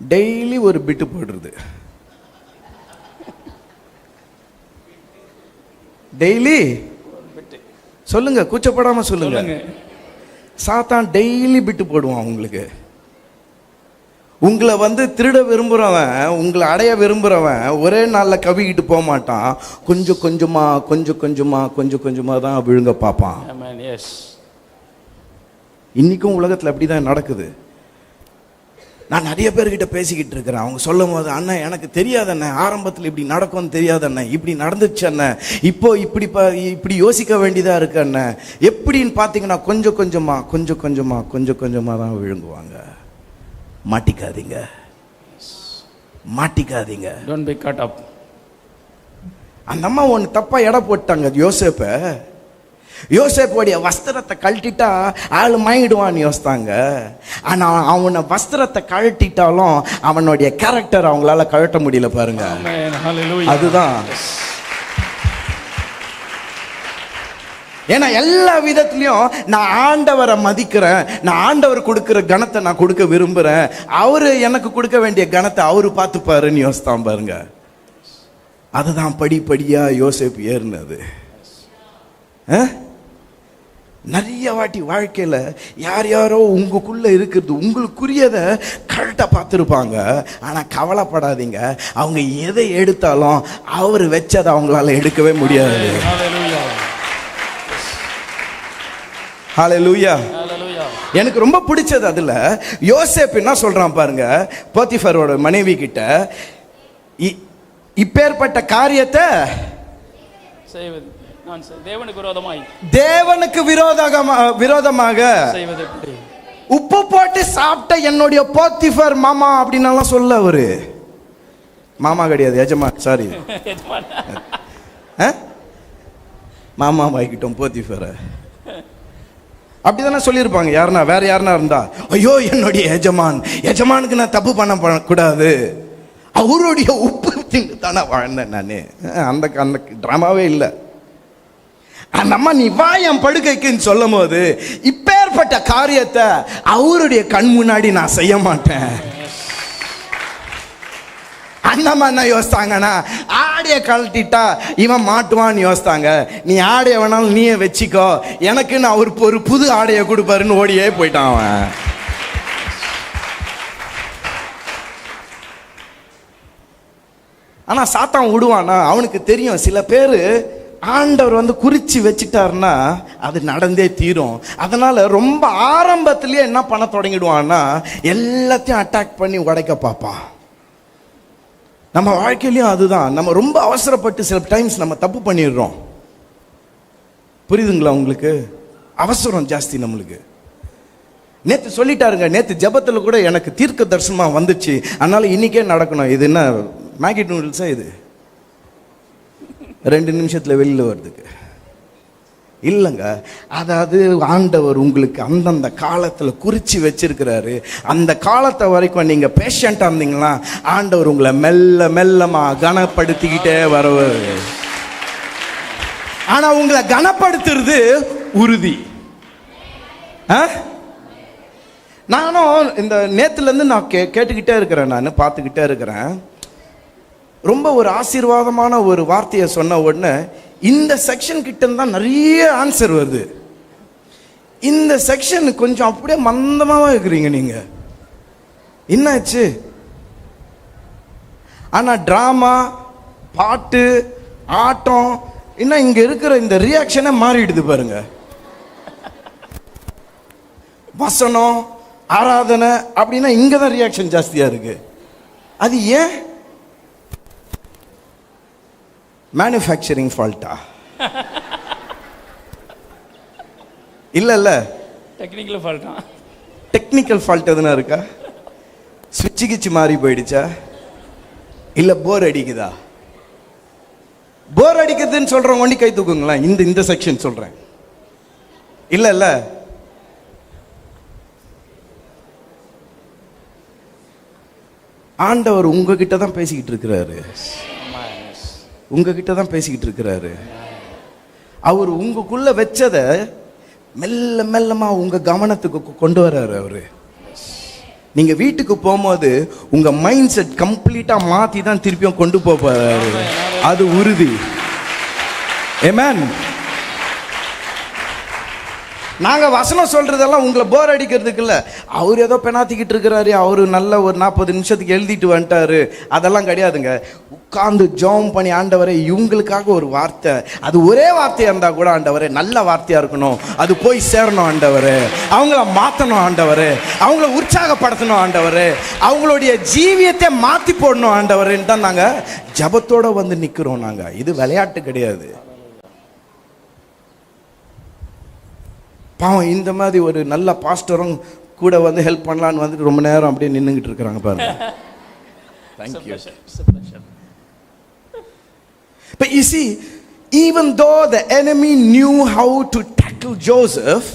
டெய்லி ஒரு பிட்டு போடுறது. டெய்லி சொல்லுங்க, கூச்சப்படாம சொல்லுங்க. சாத்தான் டெய்லி பிட்டு போடுவான் உங்களுக்கு. உங்களை திருட விரும்புகிறவன், உங்களை அடைய விரும்புகிறவன் ஒரே நாளில் கவிக்கிட்டு போக மாட்டான். கொஞ்சம் கொஞ்சமா கொஞ்சம் கொஞ்சமா கொஞ்சம் கொஞ்சமாக தான் விழுங்க பார்ப்பான். இன்னைக்கும் உலகத்தில் அப்படி தான் நடக்குது. நான் நிறைய பேர்கிட்ட பேசிக்கிட்டு இருக்கிறேன். அவங்க சொல்லும் போது, அண்ணன் எனக்கு தெரியாது அண்ணன், ஆரம்பத்தில் இப்படி நடக்கும்னு தெரியாது அண்ணன், இப்படி நடந்துச்சு அண்ணன், இப்போ இப்படி யோசிக்க வேண்டியதாக இருக்கு அண்ணன். எப்படின்னு பார்த்தீங்கன்னா கொஞ்சம் கொஞ்சமாக கொஞ்சம் கொஞ்சமாக கொஞ்சம் கொஞ்சமாக தான் விழுங்குவாங்க. மாட்டிக்காதீங்க, மாட்டிக்காதீங்க. Don't be caught up. அந்த அம்மா ஒன்று தப்பா எடை போட்டாங்க யோசேப்பை. யோசேப்புடைய வஸ்திரத்தை கழட்டிட்டா ஆள் மயங்கிடுவான்னு யோசித்தாங்க. ஆனால் அவனை வஸ்திரத்தை கழட்டிட்டாலும் அவனுடைய கேரக்டர் அவங்களால கழட்ட முடியல பாருங்க. அதுதான். ஏன்னா எல்லா விதத்துலையும் நான் ஆண்டவரை மதிக்கிறேன், நான் ஆண்டவர் கொடுக்குற கணத்தை நான் கொடுக்க விரும்புகிறேன், அவரு எனக்கு கொடுக்க வேண்டிய கணத்தை அவரு பார்த்துப்பாருன்னு யோசித்தான் பாருங்க. அதுதான் படிப்படியா யோசேப்பு ஏறினது. நிறைய வாட்டி வாழ்க்கையில் யார் யாரோ உங்களுக்குள்ள இருக்கிறது உங்களுக்குரியதை கரெக்டாக பார்த்துருப்பாங்க. ஆனால் கவலைப்படாதீங்க, அவங்க எதை எடுத்தாலும் அவர் வச்சதை அவங்களால எடுக்கவே முடியாது. ஹல்லேலூயா. எனக்கு ரொம்ப பிடிச்சது அதுல யோசேப்பு என்ன சொல்றான் பாருங்க, போத்திஃபரோட மனைவி கிட்ட, இப்பேற்பட்ட காரியத்தை செய்வது தேவனுக்கு விரோதமாக உப்பு போட்டு சாப்பிட்ட என்னுடைய போத்திஃபர் மாமா அப்படின்னு சொல்ல. அவரு மாமா கிடையாது, எஜமான். சாரி, மாமா வாங்கிட்டோம் போத்திஃபரை. அப்படிதானே சொல்லியிருப்பாங்க. யாருன்னா வேற யாருன்னா இருந்தா, ஐயோ என்னுடைய எஜமானுக்கு நான் தப்பு பண்ண கூடாது, அவருடைய உப்பு தின்னு தானே வாழ்ந்தேன் நானு. அந்த டிராமாவே இல்லை. அந்த அம்மா நீ வா என் படுக்கைக்குன்னு சொல்லும் போது, இப்பேற்பட்ட காரியத்தை அவருடைய கண் முன்னாடி நான் செய்ய மாட்டேன். அந்த அம்மா என்ன யோசித்தாங்கன்னா, ஆடையை கழட்டிட்டா இவன் மாட்டுவான்னு யோசித்தாங்க. நீ ஆடையை வேணாலும் நீயே வச்சுக்கோ, எனக்கு நான் ஒரு புது ஆடையை கொடுப்பாருன்னு ஓடியே போயிட்டான் அவன். ஆனா சாத்தான் விடுவானா? அவனுக்கு தெரியும் சில பேர் ஆண்டவர் குறிச்சு வச்சுட்டாருன்னா அது நடந்தே தீரும். அதனால ரொம்ப ஆரம்பத்திலேயே என்ன பண்ண தொடங்கிடுவான்னா, எல்லாத்தையும் அட்டாக் பண்ணி உடைக்க பார்ப்பான். நம்ம வாழ்க்கையிலையும் அதுதான். நம்ம ரொம்ப அவசரப்பட்டு சில டைம்ஸ் நம்ம தப்பு பண்ணிடுறோம். புரியுதுங்களா உங்களுக்கு? அவசரம் ஜாஸ்தி நம்மளுக்கு. நேற்று சொல்லிட்டாருங்க, நேற்று ஜபத்தில் கூட எனக்கு தீர்க்க தரிசனமா வந்துச்சு, அதனால இன்னைக்கே நடக்கணும். இது என்ன மேகி நூடுல்ஸா? இது 2 நிமிஷத்தில் வெளியில் வருதுக்கு இல்லைங்க. அதாவது ஆண்டவர் உங்களுக்கு அந்தந்த காலத்தில் குறித்து வச்சிருக்கிறாரு. அந்த காலத்தை வரைக்கும் நீங்கள் பேஷண்ட்டாக இருந்தீங்கன்னா ஆண்டவர் உங்களை மெல்ல மெல்லமாக கனப்படுத்திக்கிட்டே வருவார். ஆனால் உங்களை கனப்படுத்துறது உறுதி. நானும் இந்த நேற்றுலேருந்து நான் கேட்டுக்கிட்டே இருக்கிறேன், நான் பார்த்துக்கிட்டே இருக்கிறேன். ரொம்ப ஒரு ஆசீர்வாதமான ஒரு வார்த்தையை சொன்ன உடனே இந்த செக்ஷன் கிட்ட தான் நிறைய ஆன்சர் வருது. இந்த செக்ஷன் கொஞ்சம் அப்படியே மந்தமாக இருக்கிறீங்க நீங்க, என்னாச்சு? ஆனா டிராமா, பாட்டு, ஆட்டம், இன்னும் இங்க இருக்கிற இந்த ரியாக்ஷனே மாறிடுது பாருங்க. வசனம், ஆராதனை அப்படின்னா இங்கதான் ரியாக்ஷன் ஜாஸ்தியா இருக்கு. அது ஏன்? மேனுஃபேக்சரிங் ஃபால்ட்டா? இல்ல டெக்னிக்கல் ஃபால்ட்டா? டெக்னிக்கல் ஃபால்ட் எதுனா இருக்கா? சுவிட்சு கிச்சு மாறி போயிடுச்சா? இல்ல போர் அடிக்குதா? போர் அடிக்குதுன்னு சொல்றவங்க ஒண்டி கை தூக்குங்களா. இந்த செக்ஷன் சொல்றேன். இல்ல ஆண்டவர் உங்ககிட்ட தான் பேசிக்கிட்டு இருக்கிறாரு. உங்ககிட்ட தான் பேசிக்கிட்டு இருக்கிறாரு. அவர் உங்களுக்குள்ள வச்சத மெல்ல மெல்லமா உங்க கவனத்துக்கு கொண்டு வர்றாரு அவரு. நீங்க வீட்டுக்கு போகும்போது உங்க மைண்ட் செட் கம்ப்ளீட்டா மாத்தி தான் திருப்பியும் கொண்டு போறாரு. அது உறுதி. ஆமென். நாங்க வசனம் சொல்றதெல்லாம் உங்களை போர் அடிக்கிறதுக்கு இல்ல. அவர் ஏதோ பெனாத்திக்கிட்டு இருக்கிறாரு, அவரு நல்ல ஒரு 40 நிமிஷத்துக்கு எழுதிட்டு வந்துட்டாரு, அதெல்லாம் கிடையாதுங்க. உட்கார்ந்து ஜெபம் பண்ணி, ஆண்டவரே இவங்களுக்காக ஒரு வார்த்தை, அது ஒரே வார்த்தையா இருந்தா கூட ஆண்டவரே நல்ல வார்த்தையா இருக்கணும், அது போய் சேரணும் ஆண்டவரே, அவங்கள மாத்தணும் ஆண்டவரே, அவங்கள உற்சாகப்படுத்தணும் ஆண்டவரே, அவங்களுடைய ஜீவியத்தை மாத்தி போடணும் ஆண்டவரேன்னு தான் நாங்க ஜெபத்தோட வந்து நிக்கிறோம். நாங்க இது விளையாட்டு கிடையாது. பாவம் இந்த மாதிரி ஒரு நல்ல பாஸ்டரும் கூட வந்து ஹெல்ப் பண்ணலான்னு வந்துட்டு ரொம்ப நேரம் அப்படியே நின்றுகிட்டு இருக்கிறாங்க பாருங்க. Thank you. But you see, even though the enemy knew how to tackle Joseph,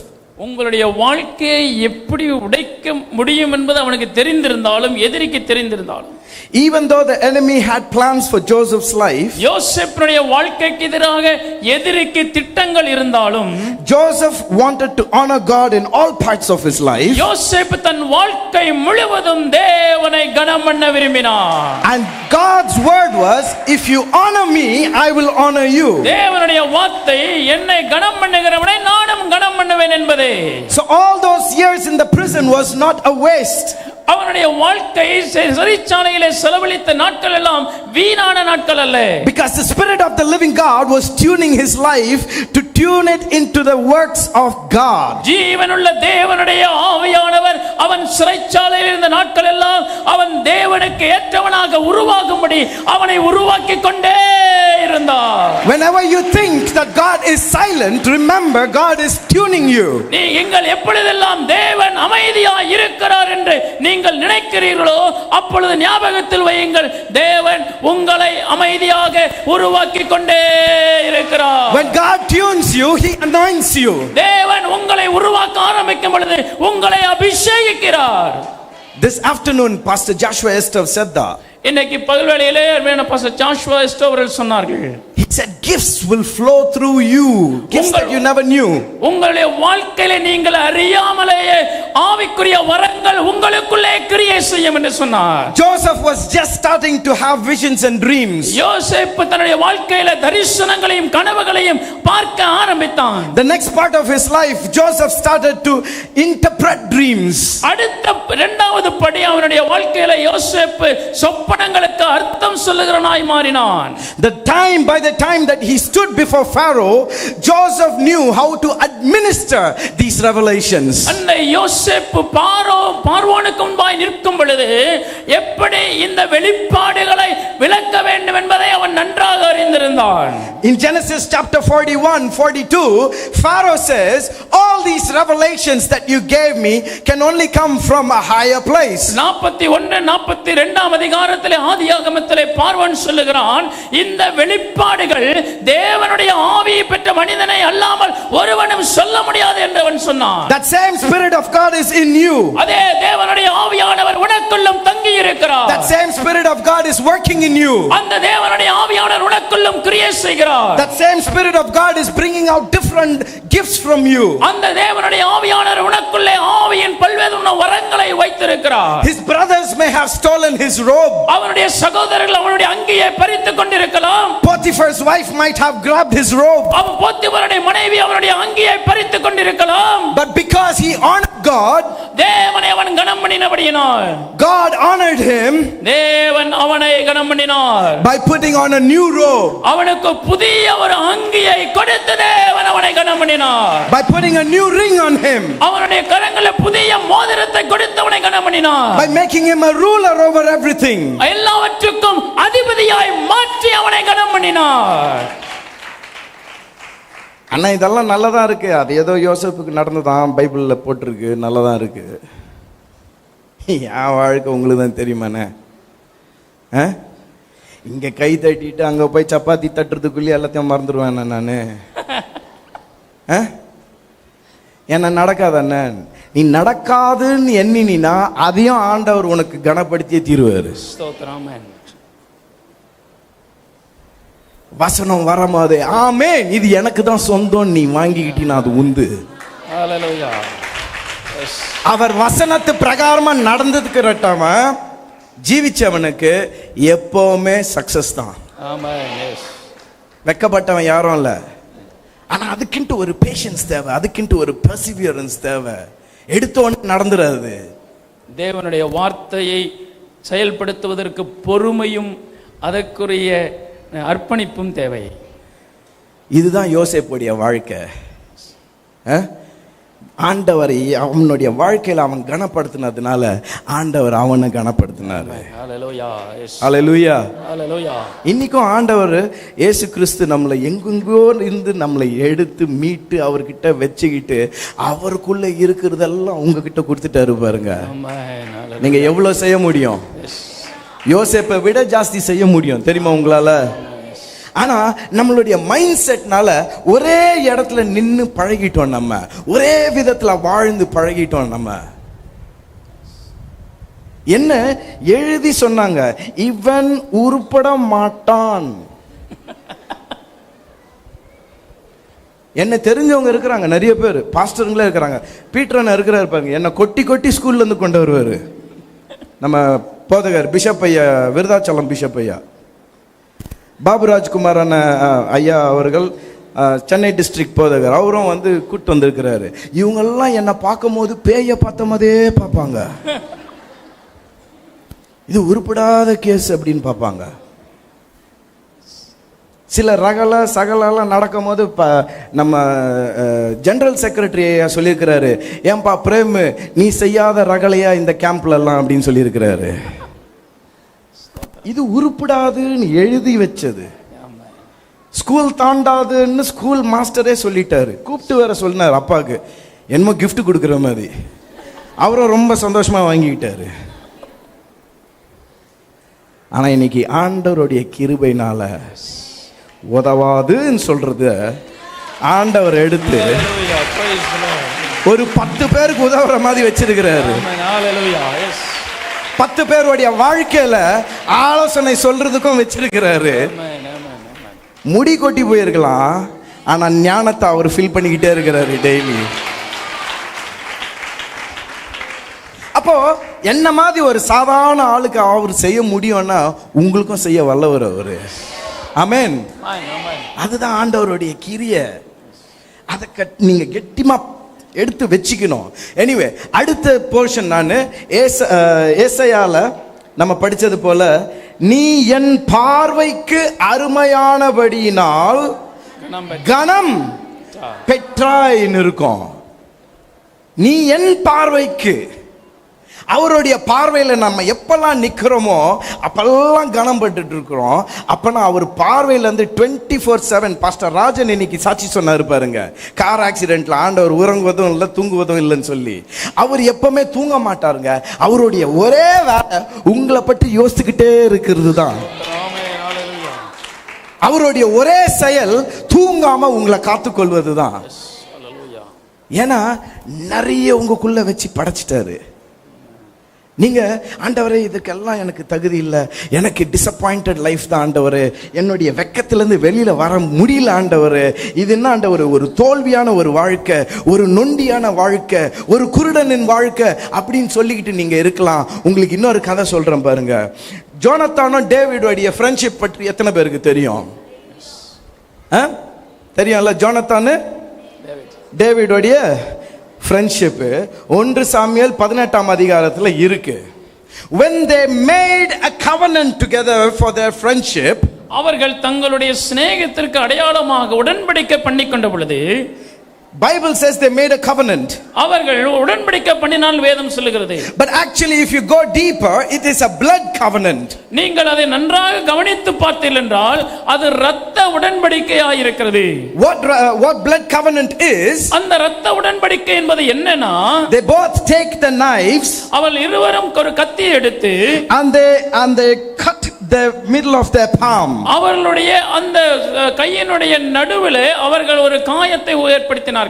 உங்களுடைய வாழ்க்கையை எப்படி உடைக்க முடியும் என்பது அவனுக்கு தெரிந்திருந்தாலும், எதிரிக்கு தெரிந்திருந்தாலும், even though the enemy had plans for Joseph's life, யோசேப்புடைய வாழ்க்கைக்கு எதிராக எதிரிக்கு திட்டங்கள் இருந்தாலும், Joseph wanted to honor God in all parts of his life. யோசேப்பு தன் வாழ்க்கை முழுவதும் தேவனை கனம் பண்ண விரும்பினார். And God's word was, if you honor me, I will honor you. தேவனுடைய வார்த்தை, என்னை கனம் பண்ணுகிறவனை நானும் கனம் பண்ணுவேன் என்பதே. So all those years in the prison was not a waste. அவனுடைய வாழ்க்கை சிறைச்சாலையிலே செலவழித்த நாட்கள் எல்லாம் வீணான நாட்கள் அல்ல. Because the spirit of the living God was tuning his life to tune it into the works of God. ஜீவனுள்ள தேவனுடைய ஆவியானவர் அவன் சிறைச்சாலையில் இருந்த நாட்கள் எல்லாம் அவன் தேவனுக்கு ஏற்றவனாக உருவாகும்படி அவனை உருவாக்கி கொண்டே இருந்தார். Whenever you think that God is silent, remember God is tuning you. நீங்கள் எப்பொழுதெல்லாம் தேவன் அமைதியாய் இருக்கிறார் என்று நீங்கள் நினைக்கிறீர்களோ அப்பொழுது ஞாபகத்தில் வையுங்கள், தேவன் உங்களை அமைதியாக உருவாக்கி கொண்டே இருக்கிறார். When God tunes you, he anoints you. தேவன் உங்களை உருவாக்க ஆரம்பிக்கும் பொழுது உங்களை அபிஷேகிக்கிறார். This afternoon Pastor Joshua Esther said that. இன்னைக்கு பகல்வேளையிலே அருமையான பாஸ்டர் ஜாஷுவா எஸ்டர் அவர்கள் சொன்னார்கள், He said gifts will flow through you, gifts that you never knew. உங்களுடைய வாழ்க்கையிலே நீங்கள் அறியாமலேயே ஆவிக்குரிய வரங்கள் உங்களுக்குள்ளே கிரியை செய்யும் என்று சொன்னார். Joseph was just starting to have visions and dreams. யோசேப்பு தன்னுடைய வாழ்க்கையில தரிசனங்களையும் கனவுகளையும் பார்க்க ஆரம்பித்தான். The next part of his life, Joseph started to interpret dreams. அடுத்த இரண்டாவது படி அவனுடைய வாழ்க்கையில யோசேப்பு சொப்பனங்களுக்கு அர்த்தம் சொல்லுகிறவனாய் மாறினான். By the time that he stood before Pharaoh, Joseph knew how to administer these revelations. அந்த யோசேப்பு பார்வோனுக்கு முன்பாய் நிற்கும் பொழுது எப்படி இந்த வெளிப்பாடுகளை விளக்க வேண்டும் என்பதை அவன் நன்றாக அறிந்திருந்தான். In Genesis chapter 41-42, Pharaoh says, all these revelations that you gave me can only come from a higher place. 41-42 அதிகாரத்திலே ஆதியாகமத்திலே பார்வோன் சொல்லுகிறான், இந்த வெளிப்பாடுகள் தேவனுடைய ஆவியை பெற்ற மனிதனை அல்லாமல் ஒருவனும் சொல்ல முடியாது என்று அவன் சொன்னான். That same spirit of God is in you. அதே தேவனுடைய ஆவியானவர் உனக்குள்ளும் தங்கி இருக்கிறார். செய்கிறார். That same Spirit of God is working in you. அந்த தேவனுடைய ஆவியானவர் உனக்குள்ளும் கிரியை செய்கிறார். That same Spirit of God is bringing out different gifts from you. அந்த தேவனுடைய ஆவியானவர் உனக்குள்ளே ஆவியின் பல்வேறு வரங்களை வைத்திருக்கிறார். His brothers may have stolen his robe. அவனுடைய சகோதரர்கள் அவனுடைய அங்கியை பறித்துக் கொண்டிருக்கலாம். Potiphar's wife might have grabbed his robe. அவன் போத்திபாருடைய மனைவி அவனுடைய அங்கியை பறித்துக் கொண்டிருக்கலாம். But because he honored God, தேவனை அவன் கனம் பண்ணினபடியினால், God honored him தேவன் அவனை கனம் பண்ணினார். by putting on a new robe. அவனுக்கு புதிய ஒரு அங்கியை கொடுத்து தேவன் அவனை கனம் பண்ணினார். By putting a new ring on him. அவனுடைய கரங்களில் புதிய மோதிரத்தை கொடுத்து அவனை கனம் பண்ணினார். By making him a ruler over everything. எல்லாவற்றுக்கும் அதிபதியாய் மாற்றி அவனை கனம் பண்ணினார். அண்ணா இதெல்லாம் நல்லதா இருக்கு. அது ஏதோ யோசேப்புக்கு நடந்ததான் பைபிள்ல போட்டிருக்கு, நல்லதா இருக்கு. என் வாழ்க்கை உங்களுக்கு தான் தெரியுமாண்ணே. இங்க கை தட்டிட்டு அங்க போய் சப்பாத்தி தட்டுறதுக்குள்ளே எல்லாத்தையும் மறந்துடுவேன் நானு. என்ன நடக்காத அண்ணன், நீ நடக்காதுன்னு எண்ணினா அதையும் ஆண்டவர் உனக்கு கனப்படுத்தியே தீருவாரு. வசனம் வரும்போது ஆமென் இது எனக்கு தான் சொந்தம் நீ வாங்கிக்கிட்டீனா அது உண்டு. அவர் வசனத்து பிரகாரமா நடந்ததுக்கு ரட்டாம ஜீவிச்சவனுக்கு எப்பவுமே சக்சஸ் தான். வெக்கப்பட்டவன் யாரும் இல்ல. ஆனா அதுக்குன்ட்டு ஒரு பேஷன்ஸ் தேவை, அதுக்குன்ட்டு ஒரு பெர்சிவியரன்ஸ் தேவை. எடுத்தோன்னு நடந்துடாது. தேவனுடைய வார்த்தையை செயல்படுத்துவதற்கு பொறுமையும் அதற்குரிய அர்ப்பணிப்பும் தேவை. இதுதான் யோசேப்புடைய வாழ்க்கை. ஆண்டவரை அவனுடைய வாழ்க்கையில் அவன் கனப்படுத்தினதுனால ஆண்டவர் அவனை கனப்படுத்தினார். ஹல்லேலூயா. இன்னைக்கும் ஆண்டவர் இயேசு கிறிஸ்து நம்மளை எங்கெங்கோ இருந்து நம்மளை எடுத்து மீட்டு அவர்கிட்ட வச்சுக்கிட்டு அவருக்குள்ள இருக்கிறதெல்லாம் உங்ககிட்ட கொடுத்துட்டாரு பாருங்க. நீங்க எவ்வளவு செய்ய முடியும்? யோசேப்பை விட ஜாஸ்தி செய்ய முடியும் தெரியுமா உங்களால. ஆனா நம்மளுடைய மைண்ட் செட்னால ஒரே இடத்துல நின்று பழகிட்டோம், நம்ம ஒரே விதத்துல வாழ்ந்து பழகிட்டோம். நம்ம என்ன எழுதி சொன்னாங்க, இவன் உருப்பட மாட்டான். என்ன தெரிஞ்சவங்க இருக்கிறாங்க, நிறைய பேர் பாஸ்டருங்களே இருக்கிறாங்க. பீட்டர் இருக்கிறாரு பாருங்க, என்ன கொட்டி கொட்டி ஸ்கூல்ல இருந்து கொண்டு வருவாரு. நம்ம போதகர் பிஷப் ஐயா, விருதாச்சலம் பிஷப் ஐயா, பாபுராஜ்குமாரான ஐயா அவர்கள் சென்னை டிஸ்ட்ரிக்ட் போதகர், அவரும் வந்து கூட்டு வந்திருக்கிறாரு. இவங்கெல்லாம் என்னை பார்க்கும் போது பேய பார்த்த மாதிரியே பார்ப்பாங்க. இது உருப்படாத கேஸ் அப்படின்னு பார்ப்பாங்க. சில சகலாம் நடக்கும் போது நம்ம ஜெனரல் செக்ரட்டரி சொல்லியிருக்கிறாரு, ஏன்பா பிரேம் நீ செய்யாத ரகலையா இந்த கேம்ப்ல எல்லாம் அப்படின்னு சொல்லியிருக்கிறாரு. இது உருப்படாதுன்னு எழுதி வச்சது, ஸ்கூல் தாண்டாதுன்னு ஸ்கூல் மாஸ்டரே சொல்லிட்டாரு. கூப்பிட்டு வேற சொன்னார் அப்பாவுக்கு, என்னமோ கிஃப்ட் கொடுக்குற மாதிரி. அவரும் ரொம்ப சந்தோஷமா வாங்கிக்கிட்டாரு. ஆனா இன்னைக்கு ஆண்டவருடைய கிருபையினால உதவாதுன்னு சொல்றது ஆண்டவர் எடுத்து ஒரு 10 பேருக்கு உதவுற மாதிரி வச்சிருக்கிறாரு. 10 பேருடைய வாழ்க்கையில ஆலோசனை சொல்றதுக்கும் வச்சிருக்கிறாரு. முடி கொட்டி போயிருக்கலாம், ஆனா ஞானத்தை அவர் ஃபில் பண்ணிக்கிட்டே இருக்கிறாரு டெய்லி. அப்போ என்ன மாதிரி ஒரு சாதாரண ஆளுக்கு அவர் செய்ய முடியும்னா உங்களுக்கும் செய்ய வல்லவர் அவரு. ஆமென். அதுதான் ஆண்டவருடைய கிரியை. அதை நீங்க கெட்டிமா எடுத்து வச்சுக்கணும். எனிவே அடுத்த போர்ஷன் நான் ஏசாயால நம்ம படிச்சது போல, நீ என் பார்வைக்கு அருமையானபடியினால் கனம் பெற்றாய்ன்னு இருக்கும். நீ என் பார்வைக்கு, அவருடைய பார்வையில் நம்ம எப்பெல்லாம் நிற்கிறோமோ அப்பெல்லாம் கனம் பட்டுட்டு இருக்கிறோம். அப்பனா அவர் பார்வையில் இருந்து 24/7. பாஸ்டர் ராஜன் இன்னைக்கு சாட்சி சொன்னாரு பாருங்க, கார் ஆக்சிடென்ட்ல ஆண்டவர் உறங்குவதும் இல்லை தூங்குவதும் இல்லைன்னு சொல்லி. அவர் எப்பவுமே தூங்க மாட்டாருங்க. அவருடைய ஒரே வேலை உங்களை பற்றி யோசிச்சுக்கிட்டே இருக்கிறது தான். அவருடைய ஒரே செயல் தூங்காம உங்களை காத்துக்கொள்வது தான். ஏன்னா நிறைய உங்களுக்குள்ள வச்சு படைச்சிட்டாரு. நீங்க ஆண்டவரே இதுக்கெல்லாம் எனக்கு தகுதி இல்லை, எனக்கு டிசப்பாயிண்டட் லைஃப் தான் ஆண்டவரே, என்னுடைய வெக்கத்திலிருந்து வெளியில வர முடியல ஆண்டவரே, இது என்ன ஆண்டவரே, ஒரு தோல்வியான ஒரு வாழ்க்கை, ஒரு நொண்டியான வாழ்க்கை, ஒரு குருடனின் வாழ்க்கை அப்படின்னு சொல்லிக்கிட்டு நீங்க இருக்கலாம். உங்களுக்கு இன்னொரு கதை சொல்றேன் பாருங்க. ஜோனத்தானும் டேவிடோடைய ஃப்ரெண்ட்ஷிப் பற்றி எத்தனை பேருக்கு தெரியும்? தெரியும்ல, ஜோனத்தானு டேவிடோடைய ஃப்ரெண்ட்ஷிப் 1 சாமுவேல் 18ஆம் அதிகாரத்தில் இருக்கு. When they made a covenant together for their friendship, அவர்கள் தங்களுடைய சிநேகத்திற்கு அடையாளமாக உடன்படிக்கை பண்ணிக்கொண்ட பொழுது, Bible says they made a covenant. அவர்கள் உடன்படிக்கை பண்ணினால் வேதம் சொல்லுகிறது. But actually if you go deeper, it is a blood covenant. நீங்கள் அதை நன்றாக கவனித்து பார்த்தீர்கள் என்றால் அது இரத்த உடன்படிக்கையாய் இருக்கிறது. What blood covenant is? அந்த இரத்த உடன்படிக்கை என்பது என்னன்னா, they both take the knives, அவர்கள் இருவரும் ஒரு கத்தியை எடுத்து and they cut the middle of their palm. அவர்களுடைய அந்த கையினுடைய நடுவிலே அவர்கள் ஒரு காயத்தை ஏற்படுத்தினார்கள்.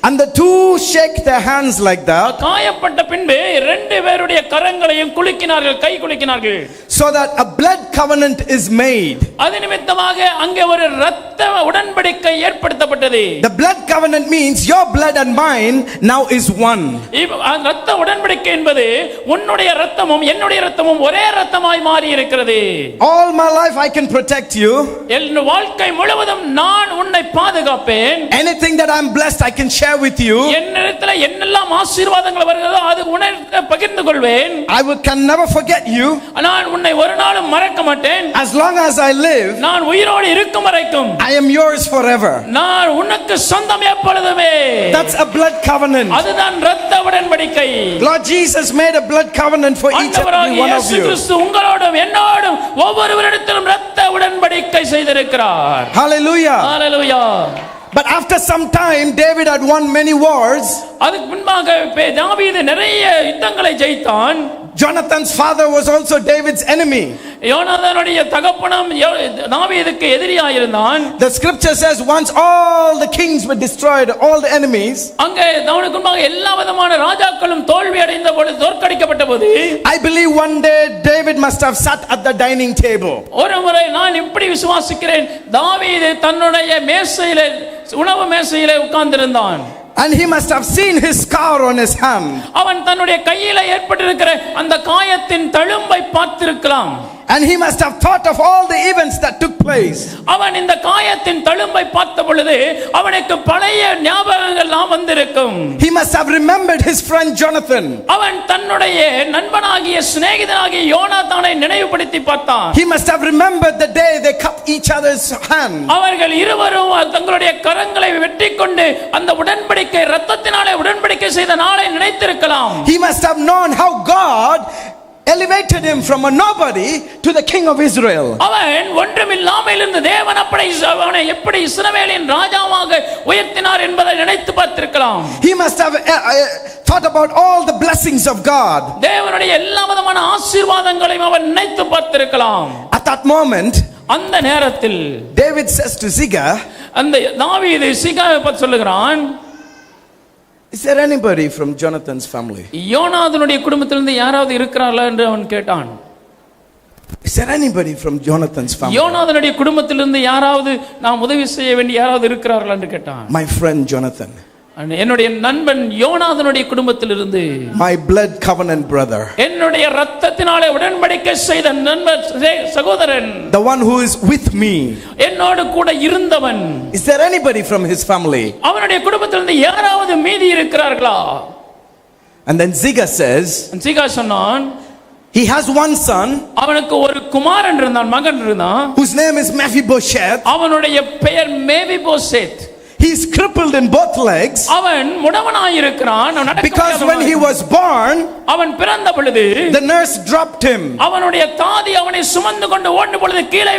And the two shake their hands like that. காயப்பட்ட பின்பு ரெண்டு பேருடைய கரங்களையும் குலுக்கினார்கள், கை குலுக்கினார்கள். So that a blood covenant is made. அது நிமித்தமாக அங்கே ஒரு இரத்த உடன்படிக்கை ஏற்படுத்தப்பட்டது. The blood covenant means your blood and mine now is one. இரத்த உடன்படிக்கை என்பது உன்னுடைய இரத்தமும் என்னுடைய இரத்தமும் ஒரே இரத்தமாய் மாறி இருக்கிறது. All my life I can protect you. என் வாழ்க்கை முழுவதும் நான் உன்னை பாதுகாப்பேன். Anything that I'm blessed I can share with you. என்னிடத்தில் என்னெல்லாம் ஆசீர்வாதங்கள் வருகிறதோ அது உன்னிடம் பகிர்ந்து கொள்வேன். can never forget you. நான் உன்னை ஒரு நாளும் மறக்க மாட்டேன். As long as I live, நான் உயிரோடு இருக்கும் வரைக்கும் I am yours forever. நான் உனக்கு சொந்தம் எப்பொழுதுமே. That's a blood covenant. அதுதான் இரத்த உடன்படிக்கை. Lord Jesus made a blood covenant for each and every one of you. கிறிஸ்து உங்களோடும் என்னோடும் ஒவ்வொருவரிடத்திலும் இரத்த உடன்படிக்கை செய்திருக்கிறார். Hallelujah. Hallelujah. But after some time David had won many wars. அதுக்கு முன்பாக தாவீது நிறைய யுத்தங்களை ஜெயித்தான். Jonathan's father was also David's enemy. யோனாதானுடைய தகப்பனும் தாவீதுக்கு எதிரியாக இருந்தான். The scripture says once all the kings were destroyed, all the enemies. அங்கே தாவீதுக்கு முன்பாக எல்லா விதமான ராஜாக்களும் தோல்வி அடைந்த பொழுது, தோற்கடிக்கப்பட்ட போது, I believe one day David must have sat at the dining table. ஒரு முறை நான் இப்படி விசுவாசிக்கிறேன், தாவீது தன்னுடைய மேசையிலே, உணவு மேசையிலே உட்கார்ந்திருந்தான். And he must have seen his scar on his hand. அவன் தன்னுடைய கையில ஏற்பட்டிருக்கிற அந்த காயத்தின் தழும்பை பார்த்திருக்கலாம். And he must have thought of all the events that took place. அவன் இந்த காயத்தின் தழும்பை பார்த்த பொழுது அவனுக்கு பழைய ஞாபகங்கள் எல்லாம் வந்திருக்கும். He must have remembered his friend Jonathan. அவன் தன்னுடைய நண்பனாகிய சிநேகிதனாகிய யோனாதானை நினைவுபடுத்தி பார்த்தான். He must have remembered the day they cut each other's hand. அவர்கள் இருவரும் தங்களுடைய கரங்களை வெட்டிக்கொண்டு அந்த உடன்படிக்கை இரத்தத்தினாலே உடன்படிக்கை செய்த நாளை நினைத்திருக்கலாம். He must have known how God elevated him from a nobody to the king of Israel. அவன் ஒன்றுமில்லாமல் இருந்த தேவன் அவனை எப்படி இஸ்ரவேலின் ராஜாவாக உயர்த்தினார் என்பதை நினைத்து பார்த்திருக்கலாம். He must have thought about all the blessings of God. தேவனுடைய எல்லா விதமான ஆசீர்வாதங்களையும் அவன் நினைத்து பார்த்திருக்கலாம். At that moment, அந்த நேரத்தில் David says to Ziga, அந்த தாவீது சிகாவை பற்றி சொல்லுகிறான், is there anybody from Jonathan's family? யோனாதானுடைய குடும்பத்திலிருந்து யாராவது இருக்கிறார்களா என்று அவன் கேட்டான். Is there anybody from Jonathan's family? யோனாதானுடைய குடும்பத்திலிருந்து யாராவது நாம் உதவி செய்ய வேண்டிய யாராவது இருக்கிறார்களா என்று கேட்டான். My friend Jonathan. என்னுடைய நண்பன் யோனாதானுடைய குடும்பத்திலிருந்து, my blood covenant brother, என்னுடைய இரத்தத்தினாலே உடன்படிக்கை செய்த நண்பன் சகோதரன், the one who is with me, என்னோடு கூட இருந்தவன். is there anybody from his family? அவனுடைய குடும்பத்திலிருந்து யாராவது மீதி இருக்கிறார்களா? And then Ziga says, சிகா சொன்னான், he has one son, அவனுக்கு ஒரு குமாரன் இருந்தான், மகன் இருந்தான், whose name is Mephibosheth. அவனுடைய பெயர் மேவிபோசேத். He is crippled in both legs. அவன் முடவனாய் இருக்கிறான். Because when he was born, அவன் பிறந்த பொழுது the nurse dropped him. அவனுடைய தாதி அவனை சுமந்து கொண்டு ஓடின பொழுது கீழே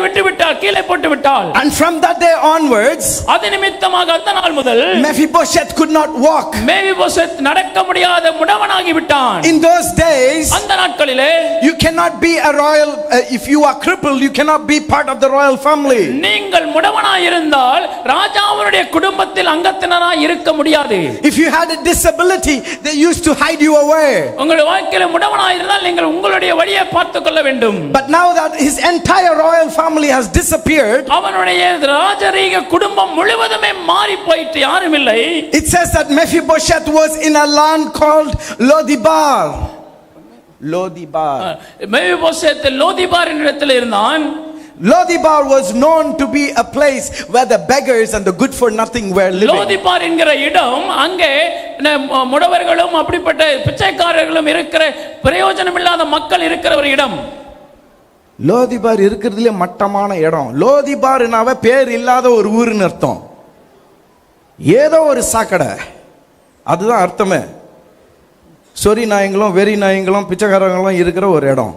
போட்டு விட்டாள். And from that day onwards, அது நிமித்தமாக அந்த நாள் முதல் Mephibosheth could not walk. மேவிபோசேத் நடக்க முடியாத முடவனாகி விட்டான். In those days, அந்த நாட்களிலே you cannot be a royal, if you are crippled, you cannot be part of the royal family. நீங்கள் முடவனாய் இருந்தால் ராஜாவுடைய குடும்பத்தில் அங்கத்தினராய் இருக்க முடியாது. If you had a disability, they used to hide you away. உங்கள் வாழ்க்கையில முடவனாய் இருந்தால் நீங்கள் உங்களுடைய வழியை பார்த்துக் கொள்ள வேண்டும். But now that his entire royal family has disappeared, அவனுடைய ராஜரீக குடும்பம் முழுவதுமே மாறி போயிட்டு யாரும் இல்லை. it says that Mephibosheth was in a land called Lodibar. மெபிபோசேத் லோதிபார் என்ற இடத்தில் இருந்தான். Lodibar was known to be a place where the beggars and the good for nothing were living. லோதிபார் என்கிற இடம் அங்கே முடவர்களும் அப்படிப்பட்ட பிச்சைக்காரர்களும் இருக்கிற பிரயோஜனம் இல்லாத மக்கள் இருக்கிற ஒரு இடம். லோதிபார் இருக்கிறதுல மட்டமான இடம். லோதிபார்னாவே பேர் இல்லாத ஒரு ஊருன்னு அர்த்தம். ஏதோ ஒரு சாக்கடை, அதுதான் அர்த்தமே. சொறி நாயங்களும் வெறி நாயங்களும் பிச்சைக்காரங்களும் இருக்கிற ஒரு இடம்.